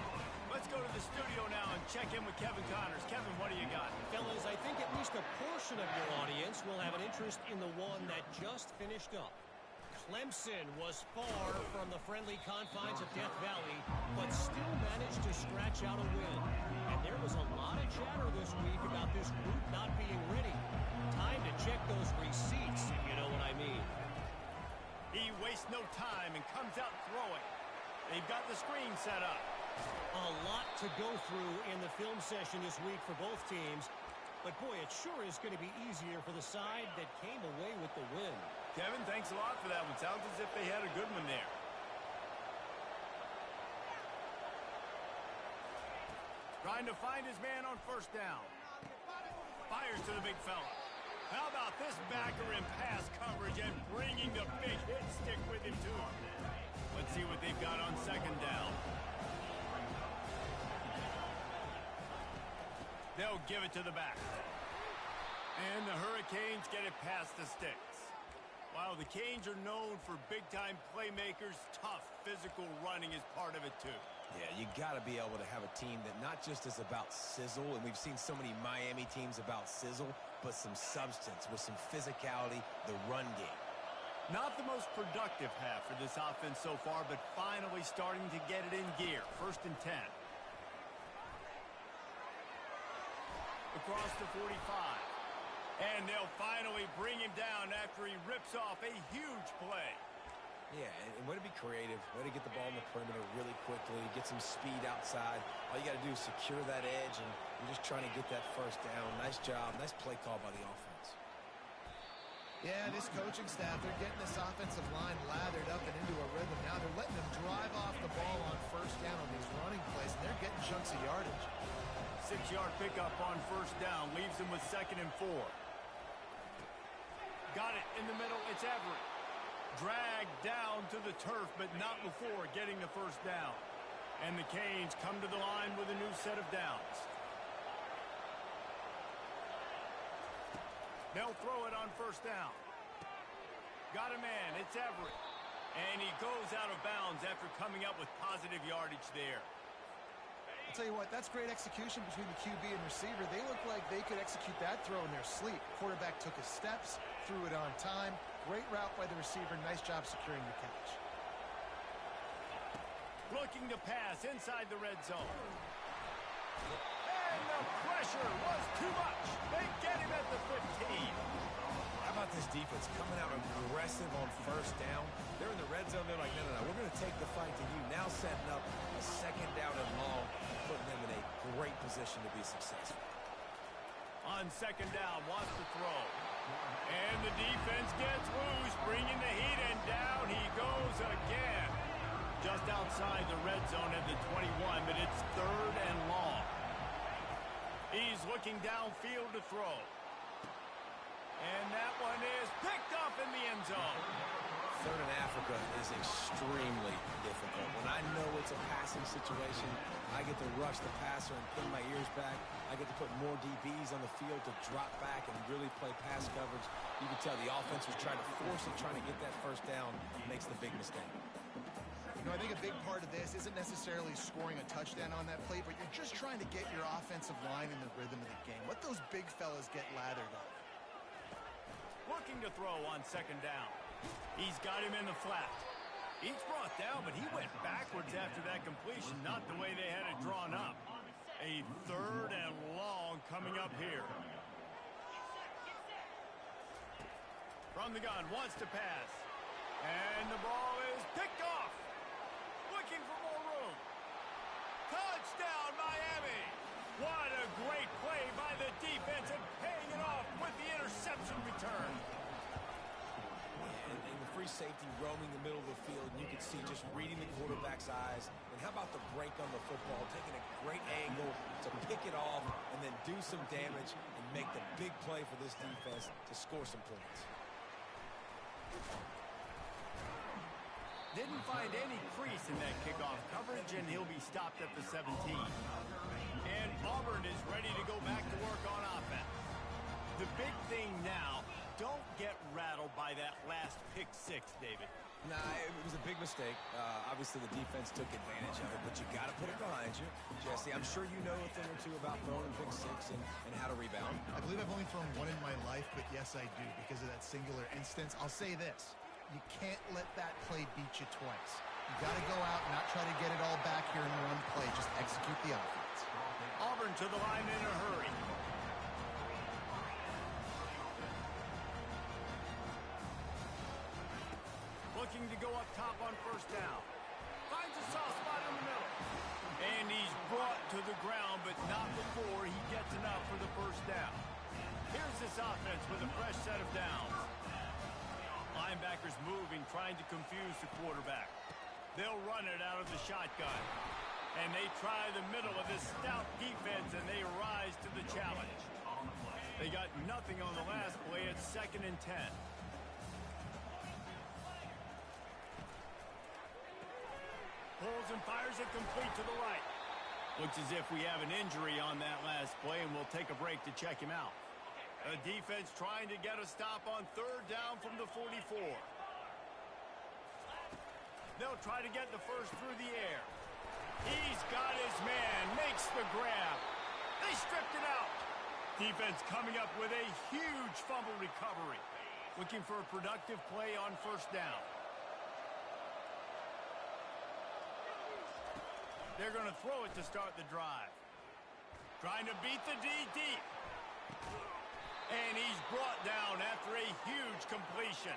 Let's go to the studio now and check in with Kevin Connors. Kevin, what do you got? Fellas, I think at least a portion of your audience will have an interest in the one that just finished up. Clemson was far from the friendly confines of Death Valley, but still managed to scratch out a win. And there was a lot of chatter this week about this group not being ready. Time to check those receipts, if you know what I mean. He wastes no time and comes out throwing. They've got the screen set up. A lot to go through in the film session this week for both teams. But, boy, it sure is going to be easier for the side that came away with the win. Kevin, thanks a lot for that one. Sounds as if they had a good one there. Trying to find his man on first down. Fires to the big fella. How about this backer in pass coverage and bringing the big hit stick with him, too? Let's see what they've got on second down. They'll give it to the back. And the Hurricanes get it past the sticks. Wow, the Canes are known for big-time playmakers. Tough physical running is part of it, too. Yeah, you got to be able to have a team that not just is about sizzle, and we've seen so many Miami teams about sizzle, but some substance with some physicality, the run game. Not the most productive half for this offense so far, but finally starting to get it in gear. First and 10. Across the 45. And they'll finally bring him down after he rips off a huge play. Yeah, and way to be creative, way to get the ball in the perimeter really quickly, get some speed outside. All you got to do is secure that edge, and you're just trying to get that first down. Nice job. Nice play call by the offense. Yeah, this coaching staff, they're getting this offensive line lathered up and into a rhythm. Now they're letting them drive off the ball on first down on these running plays, and they're getting chunks of yardage. 6-yard pickup on first down leaves them with 2nd and 4. Got it in the middle. It's Everett. Dragged down to the turf, but not before getting the first down. And the Canes come to the line with a new set of downs. They'll throw it on first down. Got a man. It's Everett. And he goes out of bounds after coming up with positive yardage there. I'll tell you what, that's great execution between the QB and receiver. They look like they could execute that throw in their sleep. Quarterback took his steps, threw it on time, Great route by the receiver. Nice job securing the catch. Looking to pass inside the red zone. And the pressure was too much. They get him at the 15. How about this defense coming out aggressive on first down? They're in the red zone. They're like, no, we're going to take the fight to you. Now setting up a second down and long, putting them in a great position to be successful. On second down, wants to throw. And the defense gets loose, bringing the heat, and down he goes again. Just outside the red zone at the 21, but it's third and long. He's looking downfield to throw. And that one is picked up in the end zone. Third in Africa is extremely difficult. When I know it's a passing situation, I get to rush the passer and pin my ears back. I get to put more DBs on the field to drop back and really play pass coverage. You can tell the offense was trying to force it, trying to get that first down, makes the big mistake. You know, I think a big part of this isn't necessarily scoring a touchdown on that play, but you're just trying to get your offensive line in the rhythm of the game. Let those big fellas get lathered up. Looking to throw on second down. He's got him in the flat. He's brought down, but he went backwards after that completion, not the way they had it drawn up. A third and long coming up here. From the gun, wants to pass. And the ball is picked off. Looking for more room. Touchdown, Miami. What a great play by the defense and paying it off with the interception return. And the free safety roaming the middle of the field, and you can see just reading the quarterback's eyes. And how about the break on the football, taking a great angle to pick it off and then do some damage and make the big play for this defense to score some points. Didn't find any crease in that kickoff coverage, and he'll be stopped at the 17. And Auburn is ready to go back to work on offense. The big thing now, don't get rattled by that last pick six, David. Nah, it was a big mistake. Obviously, the defense took advantage of it, but you got to put it behind you. Jesse, I'm sure you know a thing or two about throwing pick six and how to rebound. I believe I've only thrown one in my life, but yes, I do because of that singular instance. I'll say this. You can't let that play beat you twice. You got to go out and not try to get it all back here in one play. Just execute the offense. Auburn to the line in a hurry. Looking to go up top on first down. Finds a soft spot in the middle. And he's brought to the ground, but not before he gets enough for the first down. Here's this offense with a fresh set of downs. Linebackers moving, trying to confuse the quarterback. They'll run it out of the shotgun. And they try the middle of this stout defense, and they rise to the challenge. They got nothing on the last play. It's 2nd and 10. Pulls and fires it complete to the right. Looks as if we have an injury on that last play, and we'll take a break to check him out. A defense trying to get a stop on third down from the 44. They'll try to get the first through the air. He's got his man, makes the grab. They stripped it out. Defense coming up with a huge fumble recovery. Looking for a productive play on first down. They're going to throw it to start the drive. Trying to beat the D deep. And he's brought down after a huge completion.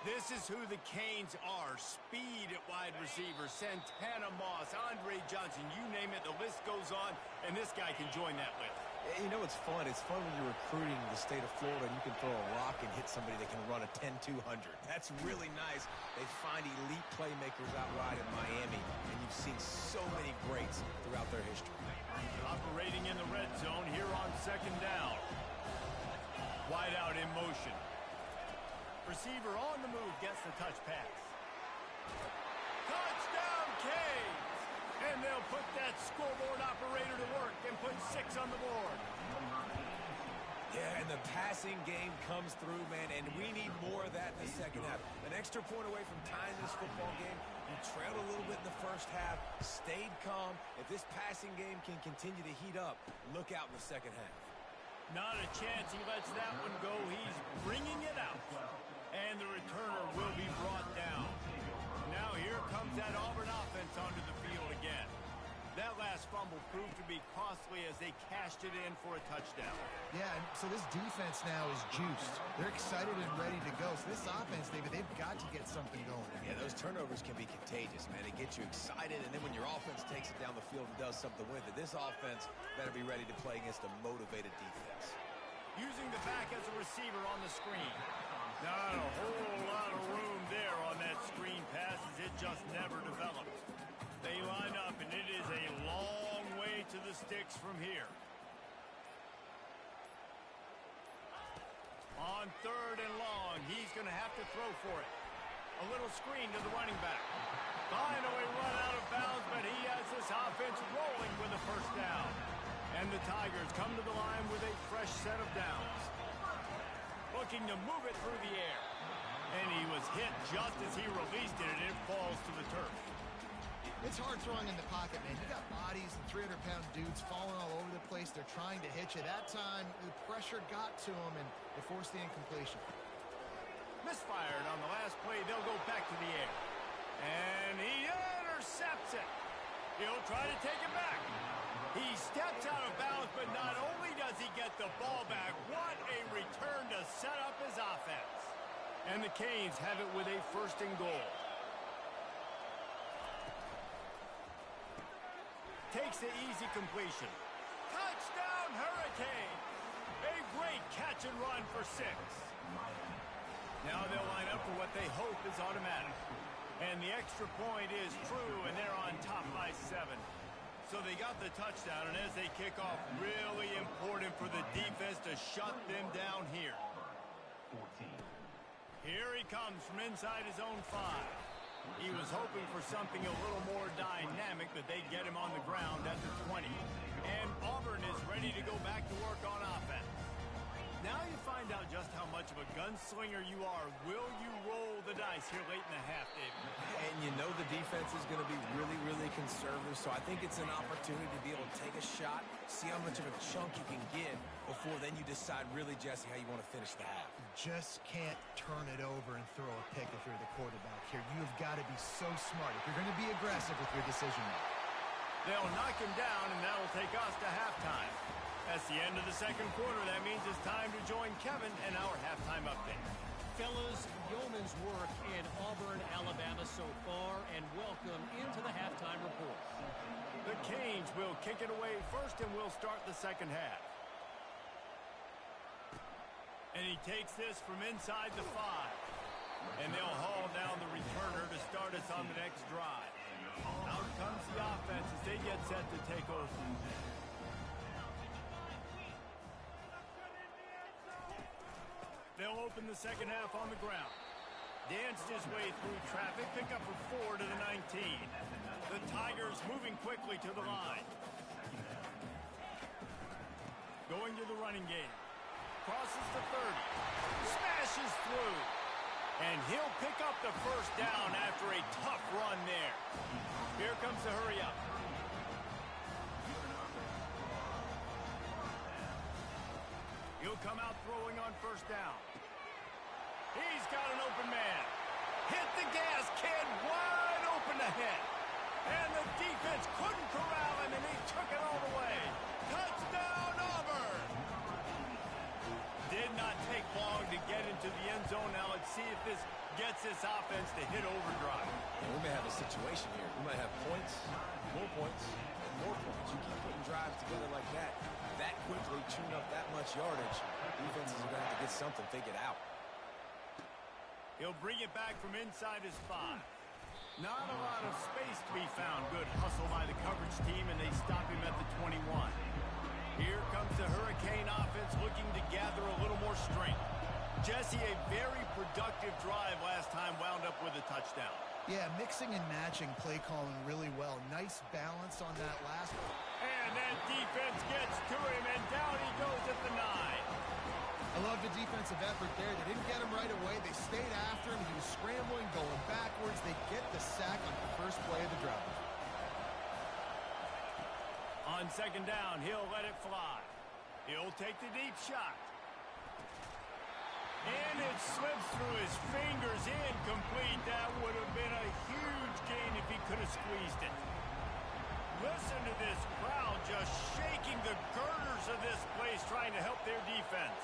This is who the Canes are. Speed at wide receiver. Santana Moss, Andre Johnson, you name it, the list goes on, and this guy can join that list. You know, it's fun. It's fun when you're recruiting the state of Florida and you can throw a rock and hit somebody that can run a 10-200. That's really nice. They find elite playmakers out wide in Miami, and you've seen so many greats throughout their history. Operating in the red zone here on second down. Wide out in motion. Receiver on the move gets the touch pass. Touchdown, Canes! And they'll put that scoreboard operator to work and put 6 on the board. Yeah, and the passing game comes through, man, and we need more of that in the second half. An extra point away from tying this football game. You trailed a little bit in the first half, stayed calm. If this passing game can continue to heat up, look out in the second half. Not a chance he lets that one go. He's bringing it out. And the returner will be brought down. Now here comes that Auburn offense onto the field again. That last fumble proved to be costly as they cashed it in for a touchdown. Yeah, and so this defense now is juiced. They're excited and ready to go. So this offense, David, they've got to get something going. Yeah, those turnovers can be contagious, man. They get you excited, and then when your offense takes it down the field and does something with it, this offense better be ready to play against a motivated defense. Using the back as a receiver on the screen. Not a whole lot of room there on that screen pass as it just never developed. They line up, and it is a long way to the sticks from here. On 3rd and long, he's going to have to throw for it. A little screen to the running back. Finally run out of bounds, but he has this offense rolling with a first down. And the Tigers come to the line with a fresh set of downs. Looking to move it through the air. And he was hit just as he released it, and it falls to the turf. It's hard throwing in the pocket, man. You got bodies and 300-pound dudes falling all over the place. They're trying to hit you. That time, the pressure got to him, and it forced the incompletion. Misfired on the last play. They'll go back to the air. And he intercepts it. He'll try to take it back. He steps out of bounds, but not only does he get the ball back, what a return to set up his offense. And the Canes have it with a 1st and goal. Takes the easy completion. Touchdown, Hurricane! A great catch and run for 6. Now they'll line up for what they hope is automatic. And the extra point is true, and they're on top by 7. So they got the touchdown, and as they kick off, really important for the defense to shut them down here. 14. Here he comes from inside his own 5. He was hoping for something a little more dynamic, but they get him on the ground at the 20. And Auburn is ready to go back to work on offense. Now you find out just how much of a gunslinger you are. Will you roll the dice here late in the half, David? And you know the defense is going to be really, really conservative, so I think it's an opportunity to be able to take a shot, see how much of a chunk you can get before then you decide really, Jesse, how you want to finish the half. Just can't turn it over and throw a pick if you're the quarterback here. You've got to be so smart if you're going to be aggressive with your decision making. They'll knock him down, and that'll take us to halftime. That's the end of the 2nd quarter. That means it's time to join Kevin and our halftime update. Fellas, yeoman's work in Auburn, Alabama so far, and welcome into the halftime report. The Canes will kick it away first, and we'll start the 2nd half. And he takes this from inside the 5. And they'll haul down the returner to start us on the next drive. Out comes the offense as they get set to take over. They'll open the 2nd half on the ground. Danced his way through traffic, pick up a 4 to the 19. The Tigers moving quickly to the line. Going to the running game. Crosses the 30. Smashes through. And he'll pick up the first down after a tough run there. Here comes the hurry up. He'll come out throwing on first down. He's got an open man. Hit the gas, kid. Wide open ahead. And the defense couldn't corral him, and he took it all the way. Touchdown, Auburn! Did not take long to get into the end zone. Now let's see if this gets this offense to hit overdrive. And we may have a situation here. We might have points, and more points. You keep putting drives together like that quickly, tune up that much yardage, defenses are going to have to get something figured out. He'll bring it back from inside his 5. Not a lot of space to be found. Good hustle by the coverage team, and they stop him at the 21. Here comes the Hurricane offense looking to gather a little more strength. Jesse, a very productive drive last time, wound up with a touchdown. Yeah, mixing and matching play calling really well. Nice balance on that last one. And that defense gets to him, and down he goes at the 9. I love the defensive effort there. They didn't get him right away. They stayed after him. He was scrambling, going backwards. They get the sack on the first play of the drive. On 2nd down, he'll let it fly. He'll take the deep shot. And it slips through his fingers, incomplete. That would have been a huge gain if he could have squeezed it. Listen to this crowd just shaking the girders of this place, trying to help their defense.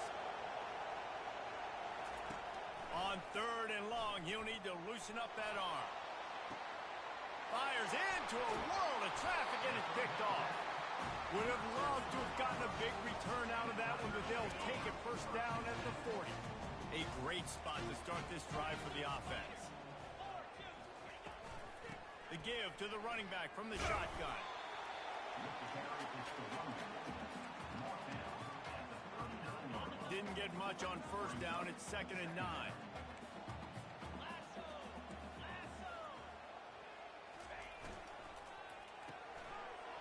On 3rd and long, he'll need to loosen up that arm. Fires into a world of traffic, and it's picked off. Would have loved to have gotten a big return out of that one, but they'll take it first down at the 40. A great spot to start this drive for the offense. The give to the running back from the shotgun. Didn't get much on first down. It's 2nd and 9.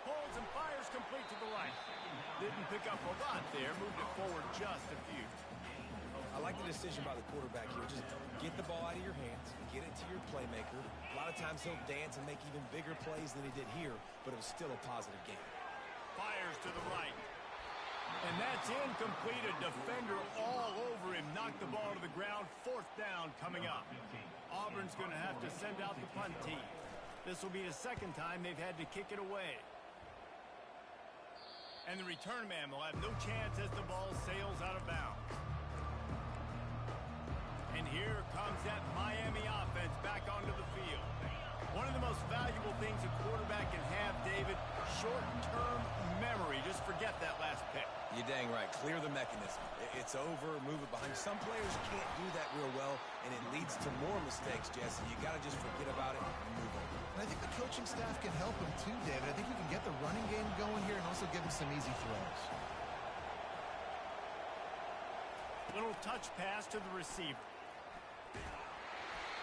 Holds and fires complete to the right. Didn't pick up a lot there. Moved it forward just a few. I like the decision by the quarterback here. Just get the ball out of your hands, get it to your playmaker. A lot of times he'll dance and make even bigger plays than he did here, but it was still a positive game. Fires to the right. And that's incomplete. A defender all over him. Knocked the ball to the ground. 4th down coming up. Auburn's going to have to send out the punt team. This will be the 2nd time they've had to kick it away. And the return man will have no chance as the ball sails out of bounds. And here comes that Miami offense back onto the field. One of the most valuable things a quarterback can have, David, short-term memory. Just forget that last pick. You're dang right. Clear the mechanism. It's over, move it behind. Some players can't do that real well, and it leads to more mistakes, Jesse. You got to just forget about it and move on. And I think the coaching staff can help him too, David. I think you can get the running game going here and also give him some easy throws. Little touch pass to the receiver.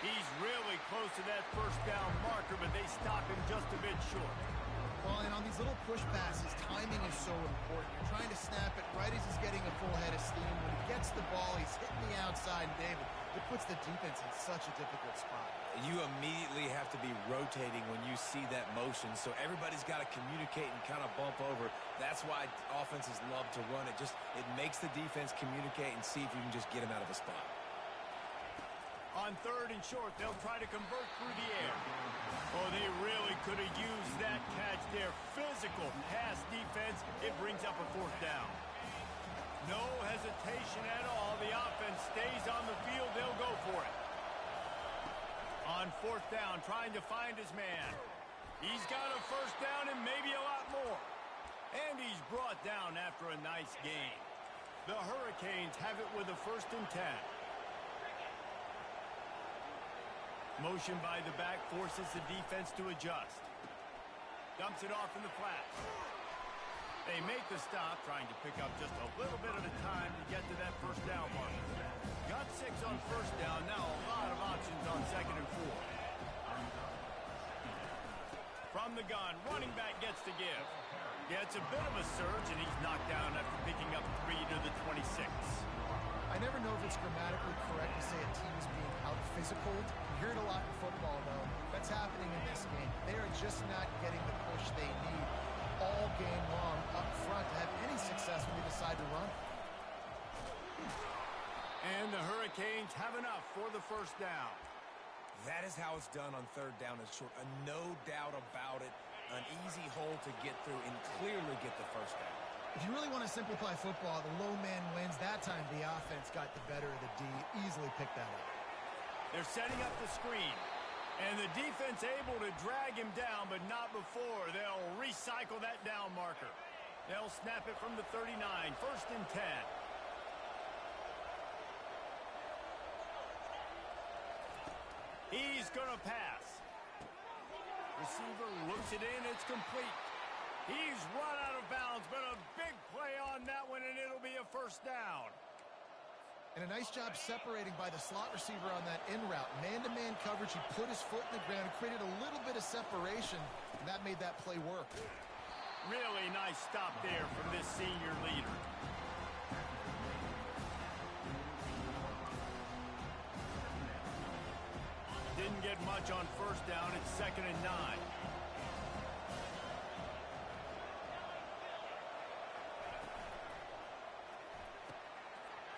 He's really close to that first down marker, but they stop him just a bit short. Well, and on these little push passes, timing is so important. You're trying to snap it right as he's getting a full head of steam. When he gets the ball, he's hitting the outside, and David, it puts the defense in such a difficult spot. You immediately have to be rotating when you see that motion, so everybody's got to communicate and kind of bump over. That's why offenses love to run it. It makes the defense communicate and see if you can just get him out of a spot. On 3rd and short, they'll try to convert through the air. Oh, they really could have used that catch there. Physical pass defense. It brings up a 4th down. No hesitation at all. The offense stays on the field. They'll go for it. On 4th down, trying to find his man. He's got a first down and maybe a lot more. And he's brought down after a nice gain. The Hurricanes have it with a 1st and 10. Motion by the back forces the defense to adjust. Dumps it off in the flat. They make the stop, trying to pick up just a little bit at a time to get to that first down mark. Got 6 on first down, now a lot of options on 2nd and 4. From the gun, running back gets the give. Yeah, it's a bit of a surge, and he's knocked down after picking up 3 to the 26. I never know if it's grammatically correct to say a team is being out-physical. You hear it a lot in football, though. That's happening in this game. They are just not getting the push they need all game long up front to have any success when they decide to run. And the Hurricanes have enough for the first down. That is how it's done on 3rd down and short. No doubt about it. An easy hole to get through and clearly get the first down. If you really want to simplify football, the low man wins. That time the offense got the better of the D. Easily picked that up. They're setting up the screen. And the defense able to drag him down, but not before. They'll recycle that down marker. They'll snap it from the 39. 1st and 10. He's going to pass. Receiver looks it in. It's complete. He's run out of bounds, but a big play on that one, and it'll be a first down. And a nice job separating by the slot receiver on that in route. Man-to-man coverage, he put his foot in the ground, created a little bit of separation, and that made that play work. Really nice stop there from this senior leader. Didn't get much on first down. It's 2nd and 9.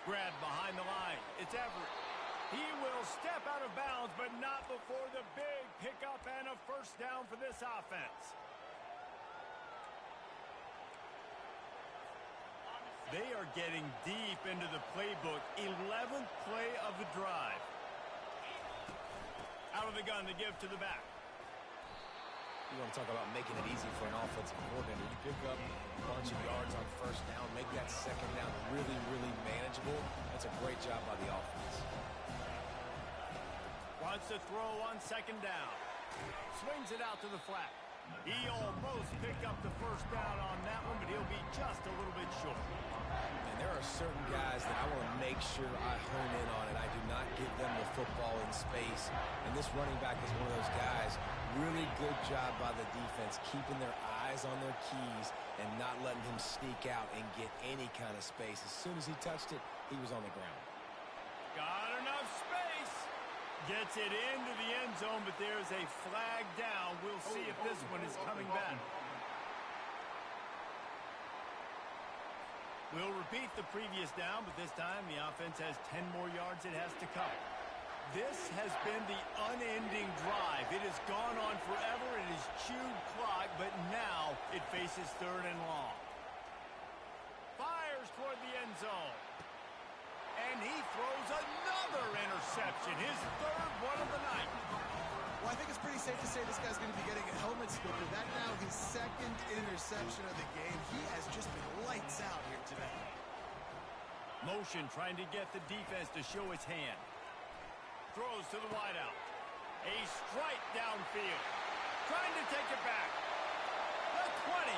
Grab behind the line. It's it's Everett. He will step out of bounds, but not before the big pickup and a first down for this offense. They are getting deep into the playbook. 11th play of the drive. Out of the gun to give to the back. You want to talk about making it easy for an offensive coordinator. You pick up a bunch of yards on first down, make that second down really, really manageable. That's a great job by the offense. Wants to throw on second down. Swings it out to the flat. He almost picked up the first down on that one, but he'll be just a little bit short. And there are certain guys that I want to make sure I hone in on, and I do not give them the football in space. And this running back is one of those guys. Really good job by the defense, keeping their eyes on their keys and not letting him sneak out and get any kind of space. As soon as he touched it, he was on the ground. Got enough space. Gets it into the end zone, but there's a flag down. We'll see if this one is coming back. We'll repeat the previous down, but this time the offense has 10 more yards it has to cover. This has been the unending drive. It has gone on forever. It has chewed clock, but now it faces third and long. Fires toward the end zone. And he throws another interception, his third one of the night. Well, I think it's pretty safe to say this guy's going to be getting a helmet sticker. That now his second interception of the game. He has just been lights out here today. Motion trying to get the defense to show his hand. Throws to the wideout. A strike downfield. Trying to take it back. The 20.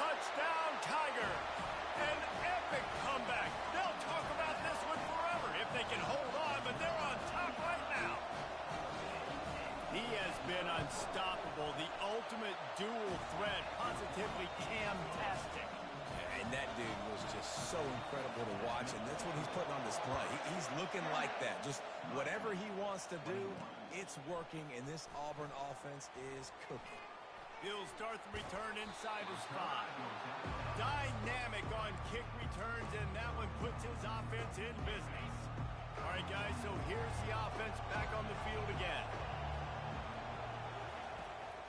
Touchdown, Tiger. An epic comeback. They'll talk about this one forever if they can hold on, but they're on top right now. He has been unstoppable. The ultimate dual threat. Positively Cam-tastic. And that dude was just so incredible to watch, and that's what he's putting on display. He's looking like that. Just whatever he wants to do, it's working, and this Auburn offense is cooking. He'll start the return inside his 5. Dynamic on kick returns, and that one puts his offense in business. All right, guys, so here's the offense back on the field again.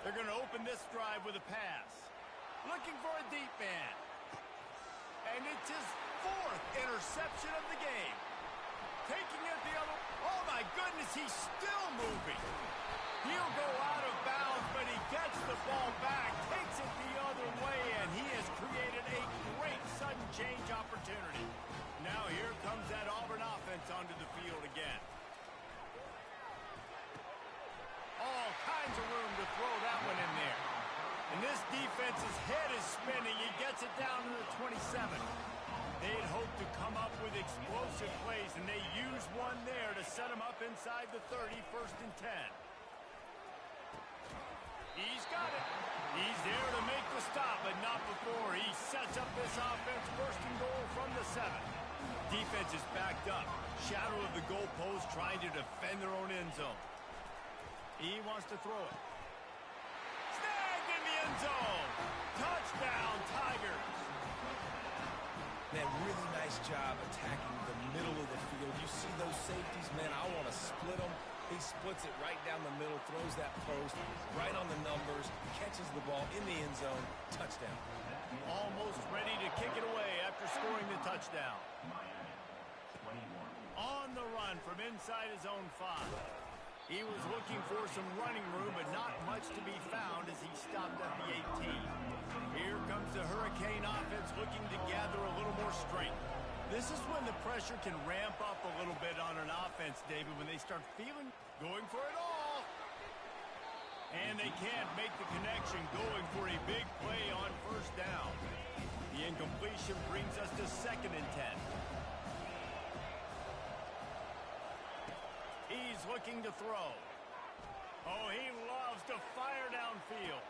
They're going to open this drive with a pass. Looking for a deep man. And it's his 4th interception of the game. Taking it the other... Oh, my goodness, he's still moving. He'll go out of bounds, but he gets the ball back, takes it the other way, and he has created a great sudden change opportunity. Now here comes that Auburn offense onto the field again. All kinds of room to throw that one in there. And this defense's head is spinning. He gets it down to the 27. They'd hoped to come up with explosive plays, and they use one there to set him up inside the 30, 1st and 10. He's got it. He's there to make the stop, but not before. He sets up this offense 1st and goal from the 7. Defense is backed up. Shadow of the goalpost trying to defend their own end zone. He wants to throw it. Snagged in the end zone. Touchdown, Tigers. Man, really nice job attacking the middle of the field. You see those safeties, man, I want to split them. He splits it right down the middle, throws that post, right on the numbers, catches the ball in the end zone. Touchdown. Almost ready to kick it away after scoring the touchdown. On the run from inside his own 5. He was looking for some running room, but not much to be found as he stopped at the 18. Here comes the Hurricane offense looking to gather a little more strength. This is when the pressure can ramp up a little bit on an offense, David, when they start feeling going for it all. And they can't make the connection going for a big play on 1st down. The incompletion brings us to 2nd and 10. He's looking to throw. Oh, he loves to fire downfield.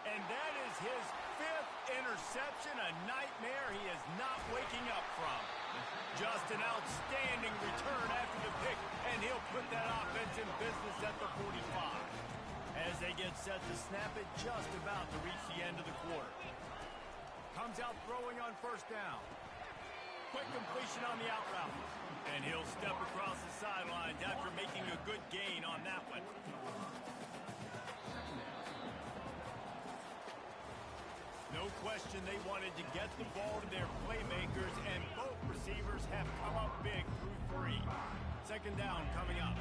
And that is his 5th interception, a nightmare he is not waking up from. Just an outstanding return after the pick, and he'll put that offense in business at the 45. As they get set to snap it, just about to reach the end of the quarter. Comes out throwing on 1st down. Quick completion on the out route. And he'll step across the sidelines after making a good gain on that one. No question they wanted to get the ball to their playmakers, and both receivers have come up big through 3. Second down coming up.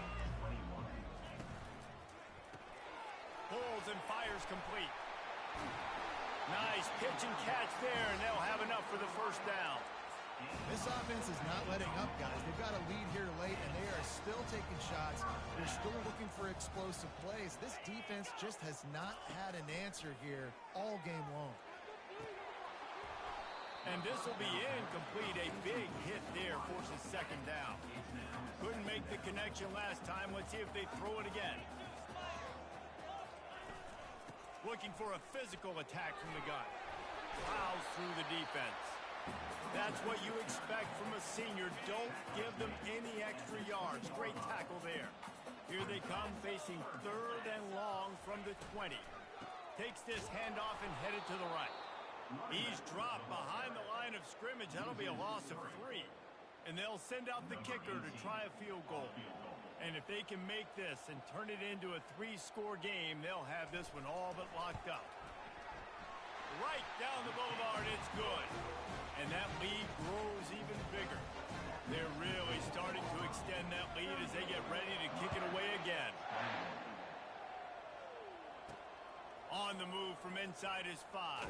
Pulls and fires complete. Nice pitch and catch there, and they'll have enough for the first down. This offense is not letting up, guys. They've got a lead here late, and they are still taking shots. They're still looking for explosive plays. This defense just has not had an answer here all game long. And this will be incomplete. A big hit there forces second down. Couldn't make the connection last time. Let's see if they throw it again. Looking for a physical attack from the gun. Plows through the defense. That's what you expect from a senior. Don't give them any extra yards. Great tackle there. Here they come facing 3rd and long from the 20. Takes this handoff and headed to the right. He's dropped behind the line of scrimmage. That'll be a loss of 3. And they'll send out the kicker to try a field goal. And if they can make this and turn it into a 3-score game, they'll have this one all but locked up. Right down the boulevard, it's good. And that lead grows even bigger. They're really starting to extend that lead as they get ready to kick it away again. On the move from inside his 5.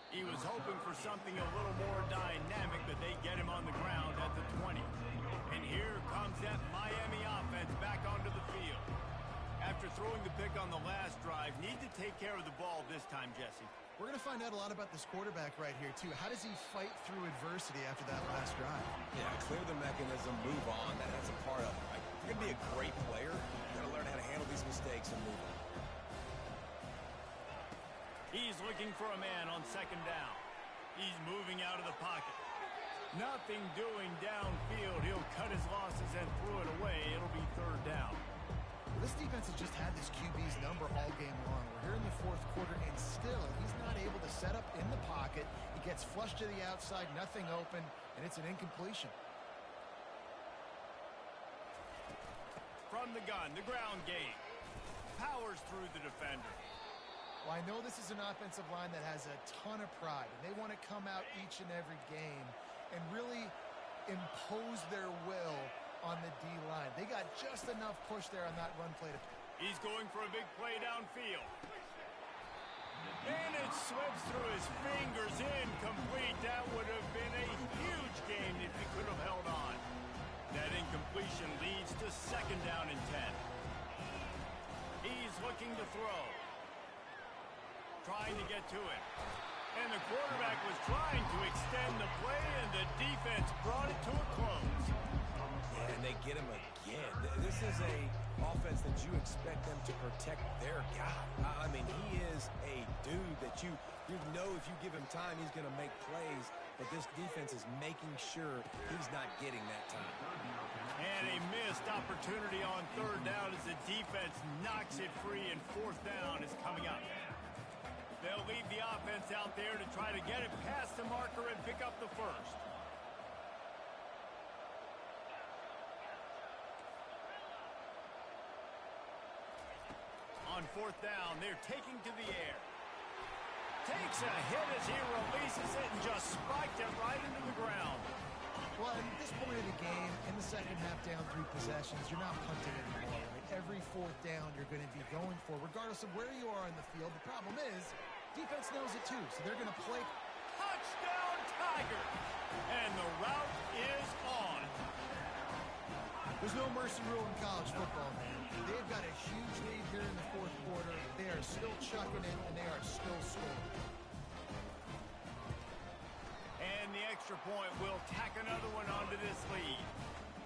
He was hoping for something a little more dynamic, but they get him on the ground at the 20. And here comes that Miami offense back onto the field. After throwing the pick on the last drive, need to take care of the ball this time, Jesse. We're going to find out a lot about this quarterback right here, too. How does he fight through adversity after that last drive? Yeah, clear the mechanism, move on. That's a part of it. Right? If you're going to be a great player, you got to learn how to handle these mistakes and move on. He's looking for a man on second down. He's moving out of the pocket. Nothing doing downfield. He'll cut his losses and throw it away. It'll be 3rd down. Well, this defense has just had this QB's number all game long. We're here in the 4th quarter, and still he's not able to set up in the pocket. He gets flushed to the outside, nothing open, and it's an incompletion. From the gun, the ground game. Powers through the defender. Well, I know this is an offensive line that has a ton of pride, and they want to come out each and every game and really impose their will on the D-line. They got just enough push there on that run play. He's going for a big play downfield. And it slips through his fingers, incomplete. That would have been a huge gain if he could have held on. That incompletion leads to second down and 10. He's looking to throw. Trying to get to it. And the quarterback was trying to extend the play, and the defense brought it to a close. Yeah, and they get him again. This is a offense that you expect them to protect their guy. I mean, he is a dude that you know if you give him time, he's going to make plays, but this defense is making sure he's not getting that time. And a missed opportunity on 3rd down as the defense knocks it free, and 4th down is coming up. They'll leave the offense out there to try to get it past the marker and pick up the first. On 4th down, they're taking to the air. Takes a hit as he releases it and just spiked it right into the ground. Well, at this point of the game, in the second half down 3 possessions, you're not punting anymore, right? Every 4th down you're going to be going for, regardless of where you are in the field. The problem is, defense knows it too, so they're going to play. Touchdown, Tiger! And the route is on. There's no mercy rule in college football, man. They've got a huge lead here in the 4th quarter. They are still chucking it, and they are still scoring. And the extra point will tack another one onto this lead.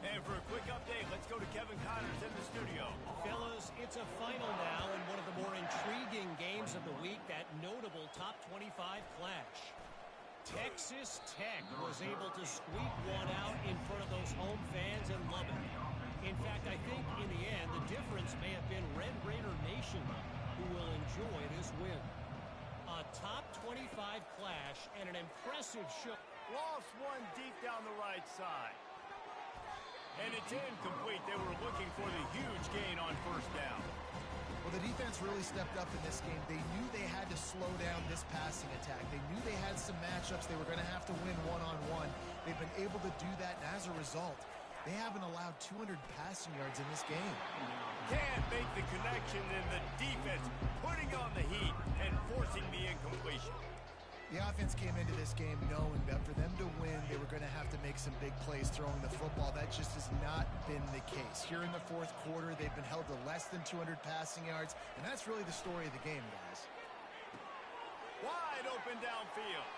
And for a quick update, let's go to Kevin Connors in the studio. Fellas, it's a final now in one of the more intriguing games of the week, that notable top 25 clash. Texas Tech was able to squeak one out in front of those home fans in Lubbock. In fact, I think in the end, the difference may have been Red Raider Nation, who will enjoy this win. A top 25 clash and an impressive show. Lost one deep down the right side. And it's incomplete. They were looking for the huge gain on first down. Well, the defense really stepped up in this game. They knew they had to slow down this passing attack. They knew they had some matchups they were going to have to win one-on-one. They've been able to do that, and as a result, they haven't allowed 200 passing yards in this game. Can't make the connection, and the defense putting on the heat and forcing the incompletion. The offense came into this game knowing that for them to win, they were going to have to make some big plays throwing the football. That just has not been the case. Here in the fourth quarter, they've been held to less than 200 passing yards, and that's really the story of the game, guys. Wide open downfield.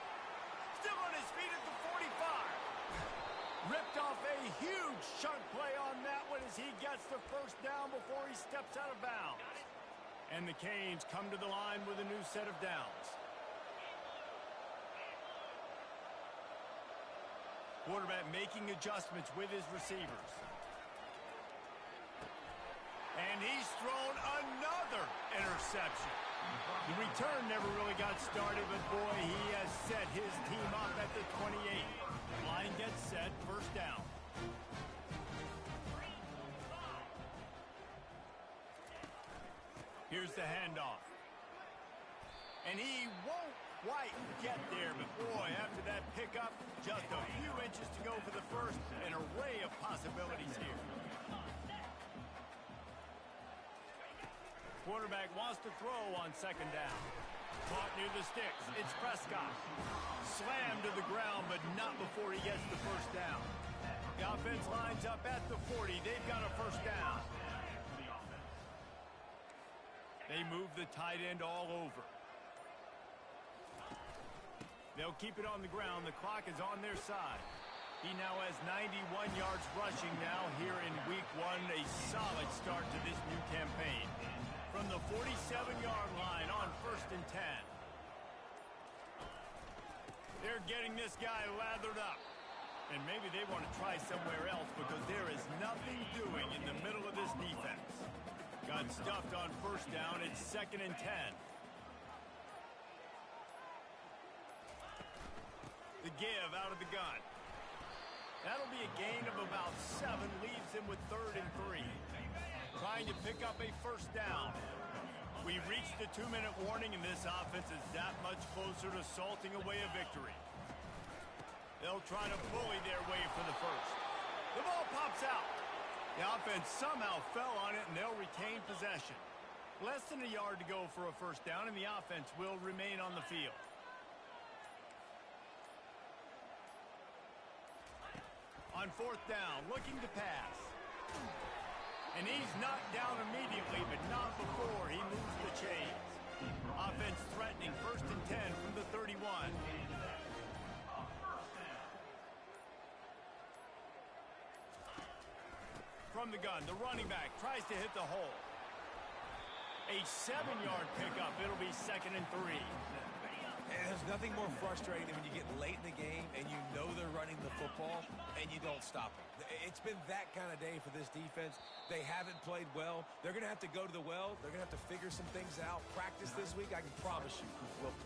Still on his feet at the 45. Ripped off a huge chunk play on that one as he gets the first down before he steps out of bounds. And the Canes come to the line with a new set of downs. Quarterback making adjustments with his receivers. And he's thrown another interception. The return never really got started, but boy, he has set his team up at the 28. Line gets set, first down. Here's the handoff. And he won't quite get there, but boy, after that pickup, just a few inches to go for the first. An array of possibilities here. Quarterback wants to throw on second down. Caught near the sticks. It's Prescott. Slammed to the ground, but not before he gets the first down. The offense lines up at the 40. They've got a first down. They move the tight end all over. They'll keep it on the ground. The clock is on their side. He now has 91 yards rushing now here in week one. A solid start to this new campaign. From the 47-yard line on 1st and 10. They're getting this guy lathered up. And maybe they want to try somewhere else because there is nothing doing in the middle of this defense. Got stuffed on first down. It's 2nd and 10. The give out of the gun. That'll be a gain of about 7. Leaves him with 3rd and 3. Trying to pick up a first down. We reached the 2-minute warning, and this offense is that much closer to salting away a victory. They'll try to bully their way for the first. The ball pops out. The offense somehow fell on it, and they'll retain possession. Less than a yard to go for a first down, and the offense will remain on the field. On 4th down, looking to pass. And he's knocked down immediately, but not before he moves the chains. Offense threatening 1st and 10 from the 31. From the gun, the running back tries to hit the hole. A 7-yard pickup. It'll be 2nd and 3. And there's nothing more frustrating than when you get late in the game and you know they're running the football and you don't stop them. It's been that kind of day for this defense. They haven't played well. They're going to have to go to the well. They're going to have to figure some things out. Practice this week, I can promise you, will.